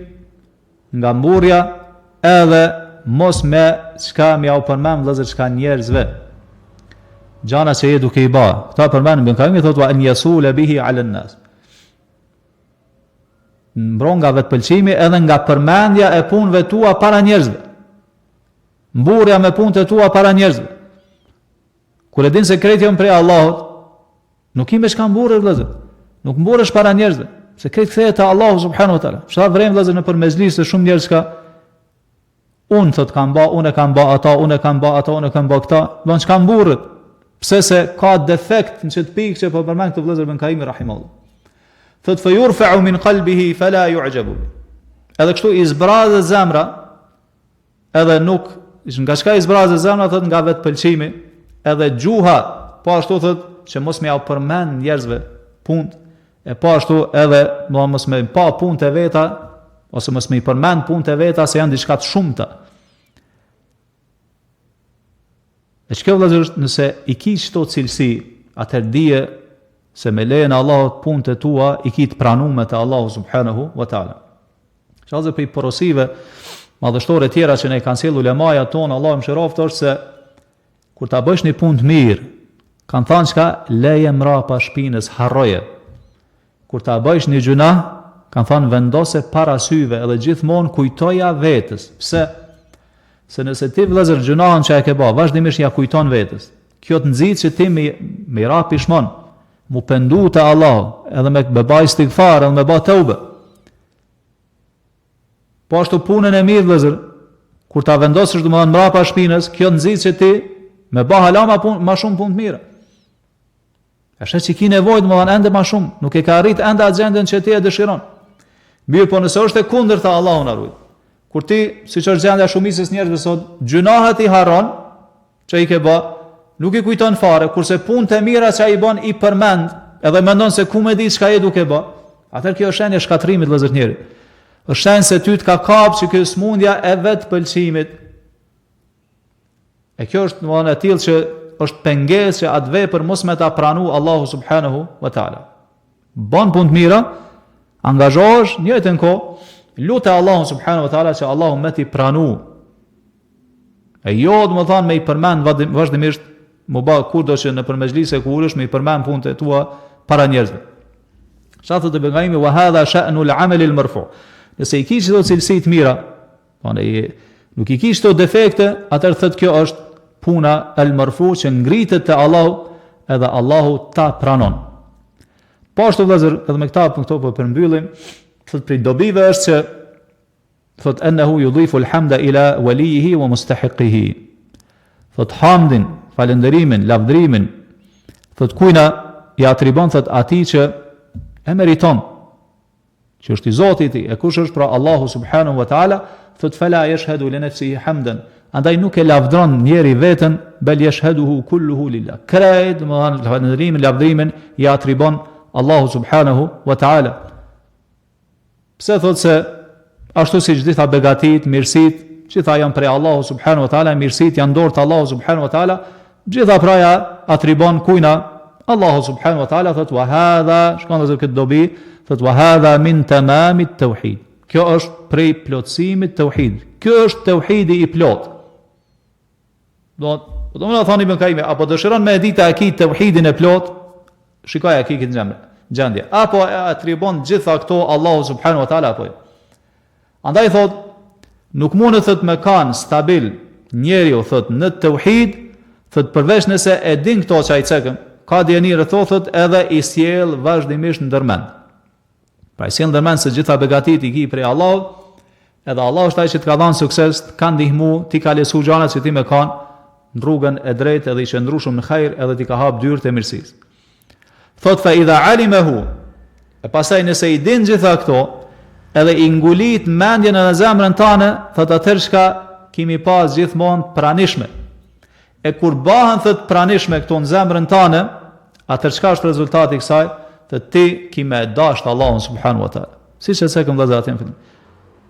nga mburja, edhe mos me çka më u përmend vëllezër çka njerëzve. Gjana që je duke i ba. Këta përmend Ibn Qayyim thotë wa an yasula bihi ala an-nas. Mbron nga vetpëlqimi edhe nga përmendja e punëve tua para njerëzve. Mburja me punët e tua para njerëzve. Kur e din se krejt janë prej Allahut, nuk i me shka mburë vëllezër. Nuk mburësh para njerëzve, se krejt kthehet te Allahu subhanahu wa taala. Çfarë vrem vëllezër në përmezhlis të shumë njerëz ka unë thot kam ba, unë kam ba ata, unë kam ba ata, unë kam ba këta, do çka mburret. Pse se ka defekt në çet pikë që po përmend këtë vëllezër Ibn Qayyim rahimahullah. Thot fa yurfa'u min qalbihi fala yu'jabu. Edhe kështu i zbrazë zemra, edhe nuk nga çka i zbrazë zemra thot nga vetpëlqimi, edhe gjuha, po ashtu thot që mos më ja përmend njerëzve punë, e po ashtu edhe mos më pa punët e veta ose mos më i përmend punët e veta se janë diçka të shumta. E që kjo vëllazër, nëse i ki çto cilësi, atëherë dije se me lejen e Allahut punët e tua i ki të pranuar te Allahu subhanahu wa taala. Çfarë për porosive madhështore tjera që ne kanë sjellë ulemaja tonë, Allahu mëshiroft, është se kur ta bësh një punë të mirë, kanë thënë çka leje mrapa shpinës, harroje. Kur ta bësh një gjuna, kanë thënë vendose para syve edhe gjithmonë kujtoja vetës. Pse? Se nëse ti vëllazër gjunahën që e ke bë, vazhdimisht ja kujton vetës. Kjo të nxit që ti me ra pishmon, mu pendu te Allahu, edhe me bëj istighfar, edhe me bë tauba. Po ashtu punën e mirë vëllazër, kur ta vendosësh domethënë mbrapa shpinës, kjo nxit që ti me bë hala ma shumë punë të mira. Është që ki nevojë domethënë ende ma shumë, nuk e ka arrit ende agjendën që ti e dëshiron. Mirë, po nëse është e kundërta, Allahu na ruaj. Kur ti, siç është gjendja shumicës njerëzve sot, gjunahet i harron që i ke bë, nuk i kujton fare, kurse punët e mira që ai bën i përmend, edhe mendon se ku më di çka e duke bë. Atëherë kjo është shenjë shkatrimit vëllezër njerëz. Është shenjë se ty të ka kapë që kjo smundja e vetpëlqimit. E kjo është domethënë e tillë që është pengesë që atë vepër mos me ta pranu Allahu subhanahu wa taala. Bën punë të mira, angazhohesh në jetën kohë, lutë Allahun subhanahu wa taala që Allahu më t'i pranu. E jo domethënë me i përmend vazhdimisht, më bë kurdo që në përmezhlise ku ulesh me i përmend punët e tua para njerëzve. Çfarë thotë Ibn Qayyim, wa hadha sha'nu al-'amal al-marfu'. Nëse i kish çdo cilësi të mira, nuk i kish çdo defekte, atëherë thotë kjo është puna al-marfu' që ngritet te Allahu, edhe Allahu ta pranon. Po ashtu vëllazër, edhe me këto po përmbyllim, thotë prej dobive është që thotë ennehu yudhifu al-hamda ila walihi wa mustahiqihi. Thotë hamdin, falënderimin, lavdrimin, thotë kujna i atribon thotë atij që e meriton, që është i Zotit i, e kush është pra Allahu subhanahu wa taala, thotë fala yashhadu li nafsihi hamdan. Andaj nuk e lavdron njeri veten, bel yashhaduhu kulluhu lillah. Krejt, domethënë falënderimin, lavdrimin i atribon Allahu subhanahu wa taala. Pse thotë se ashtu si gjitha begatit, mirësit, gjitha janë prej Allahu subhanahu wa taala, mirësit janë dorë të Allahu subhanahu wa taala, gjitha praja atribon kujna Allahu subhanahu wa taala. Thotë wa hadha, shkon edhe këtë dobi, thotë wa hadha min tamamit tauhid. Kjo është prej plotësimit tauhid. Kjo është tauhidi i plot. Do të thonë Ibn Qayyim, apo dëshiron me ditë akid tauhidin e plot, shikoj akidin gjendje. Apo e atribon gjitha këto Allahu subhanahu wa taala apo jo. Andaj thot, nuk mundet thot me kanë stabil njeriu thot në tauhid, thot përveç nëse e din këto që ai cekëm, ka djenirë thot edhe i sjell vazhdimisht ndërmend. Pra i sjell ndërmend se gjitha begatit i ki prej Allahut, edhe Allah është ai që të ka dhënë sukses, të ka ndihmu, ti ka lesu gjanat që ti me kanë në rrugën e drejtë edhe i qëndrueshëm në hajër, edhe ti ka hap dyert e mirësisë. Thot fa idha alimahu, e pastaj nëse i din gjitha këto, edhe i ngulit mendjen në zemrën tane, thot atëherë çka kimi pas gjithmonë pranishme. E kur bëhen thot pranishme këto në zemrën tane, atëherë çka është rezultati i kësaj? Të ti kime dasht Allahun subhanahu wa taala. Siç e thekëm vëllezër atje në fillim.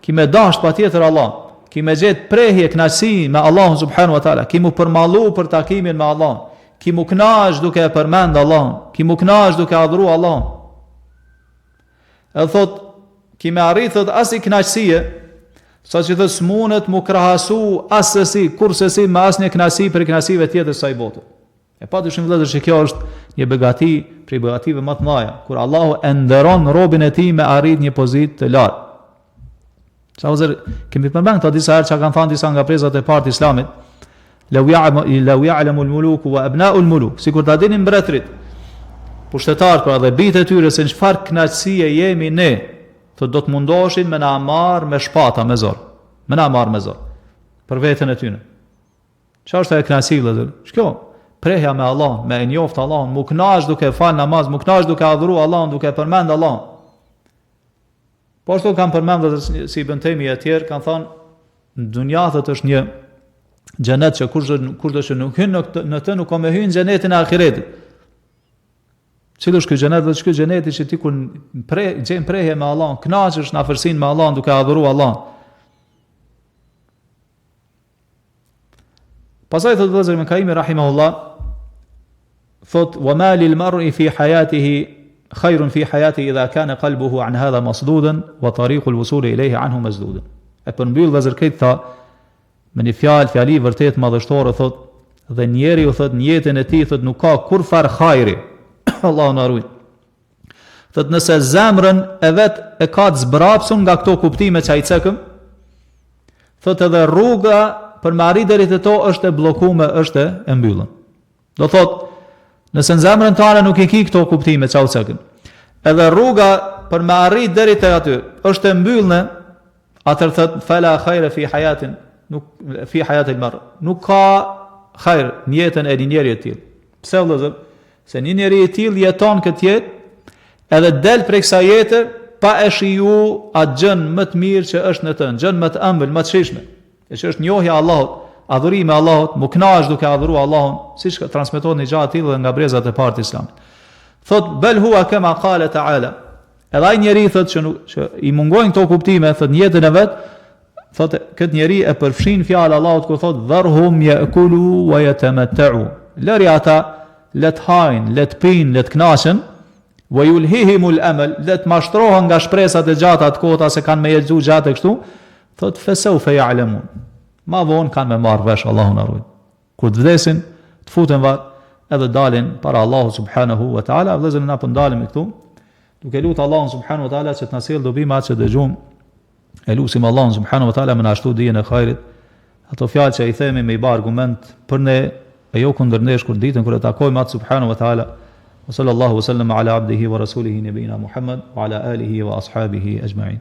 Kime dasht patjetër Allah, kime gjet prehje kënaqësi me Allahun subhanahu wa taala, kimu përmallu për takimin me Allahun, kimu kënaq duke e përmend Allahun, kimu kënaq duke adhuru Allahun. Edhe thot, kime arrit thot as i kënaqësie, Sa që dhe s'munët mu krahasu asësi, kursesi me asnjë knasi për knasive tjetër sa i botë. E pa dyshim vëllezër që kjo është një begati prej begative më të mëdha, kur Allahu e nderon robën e tij me arrit një pozitë të lartë. Sa vëllezër, kemi përmend këto disa herë që kanë thënë disa nga prezat e parë të Islamit, law ya'lamu al-muluku wa abna'u al-muluk, sikur ta dinin mbretërit, pushtetarët pra dhe bijtë e tyre se çfarë kënaqësie jemi ne, do të mundoshin me na marr me shpata, me zor. Me na marr me zor. Për veten e tyre. Çfarë është ajo kënaqësi vëllezër? Ç'kjo? Prehja me Allah, me njoft Allahun, mu kënaq duke fal namaz, mu kënaq duke adhuru Allahun, duke përmend Allahun. Po ashtu kanë përmendur si Ibn Taymi e tjerë kanë thënë në dunja është një xhenet që kushdo që nuk hyn në të nuk ka me hyn xhenetin e ahiretit. Cili është ky xhenet? Dhe ky xheneti që ti kur gjen prehje me Allahun, kënaqesh në afërsinë me Allahun duke adhuru Allahun. Pastaj thotë vëllezër Ibn Kaimi rahimahullah, thotë wa ma lil mar'i fi hayatihi khairun fi hayatihi idha kana qalbuhu an hadha masdudan wa tariqu al-wusul ilayhi anhu masdudan. E përmbyll vëllezër këtë tha me një fjali vërtet madhështore, thotë dhe njeriu thotë në jetën e tij thotë nuk ka kur far hajri. Allahu na ruaj. Thotë nëse zemrën e vet e ka të zbrapsur nga këto kuptime që ai cekëm, thotë edhe rruga për me arrit deri te to është e bllokuar, është e mbyllur. Do thotë, nëse në zemrën tënde nuk i ke këto kuptime çau cekëm, edhe rruga për me arrit deri te aty është e mbyllur, atëherë thotë fala khayra fi hayatin, nuk fi hayatil mar. Nuk ka hajër në jetën e një njeriu të tillë. Pse vëllezër? Se një njeri i tillë jeton këtë jetë, edhe del prej kësaj jete pa e shiju atë gjën më të mirë që është në të, gjën më të ëmbël, më të shijshme, e që është njohja e Allahut, adhurimi i Allahut, mu kënaqesh duke adhuruar Allahun, siç transmetohet në gjatë tillë nga brezat e parë të Islamit. Thot bel huwa kama qala ta'ala. Edhe ai njeri thotë që i mungojnë këto kuptime, thotë në jetën e vet, thotë këtë njeri e përfshin fjalë Allahut kur thotë dharhum ya'kulu wa yatamatta'u. Lëri ata let hajnë, let pinë, let knaqen, wa yulhihimul amal, let mashtrohen nga shpresat e gjata të kota se kanë me jetëzu gjatë e kështu, thot fesawfa ya'lamun. Ma vonë kanë me marrë vesh, Allahu na ruaj. Kur të vdesin, të futen varr, edhe dalin para Allahu subhanahu wa ta'ala, vëllezër na po ndalim këtu, duke lutur Allahun subhanahu wa ta'ala që të na sjellë dobi me atë që dëgjojmë. E lutim Allahun subhanahu wa ta'ala me na ashtu dijen e hajrit, ato fjalë që i themi me i bë argument për ne, e jo kundër nesh kur ditën kur e takojmë atë subhanahu wa ta'ala. Wa sallallahu wa sallam ala abdihi wa rasulihi nabina Muhammad wa ala alihi wa ashabihi ajma'in.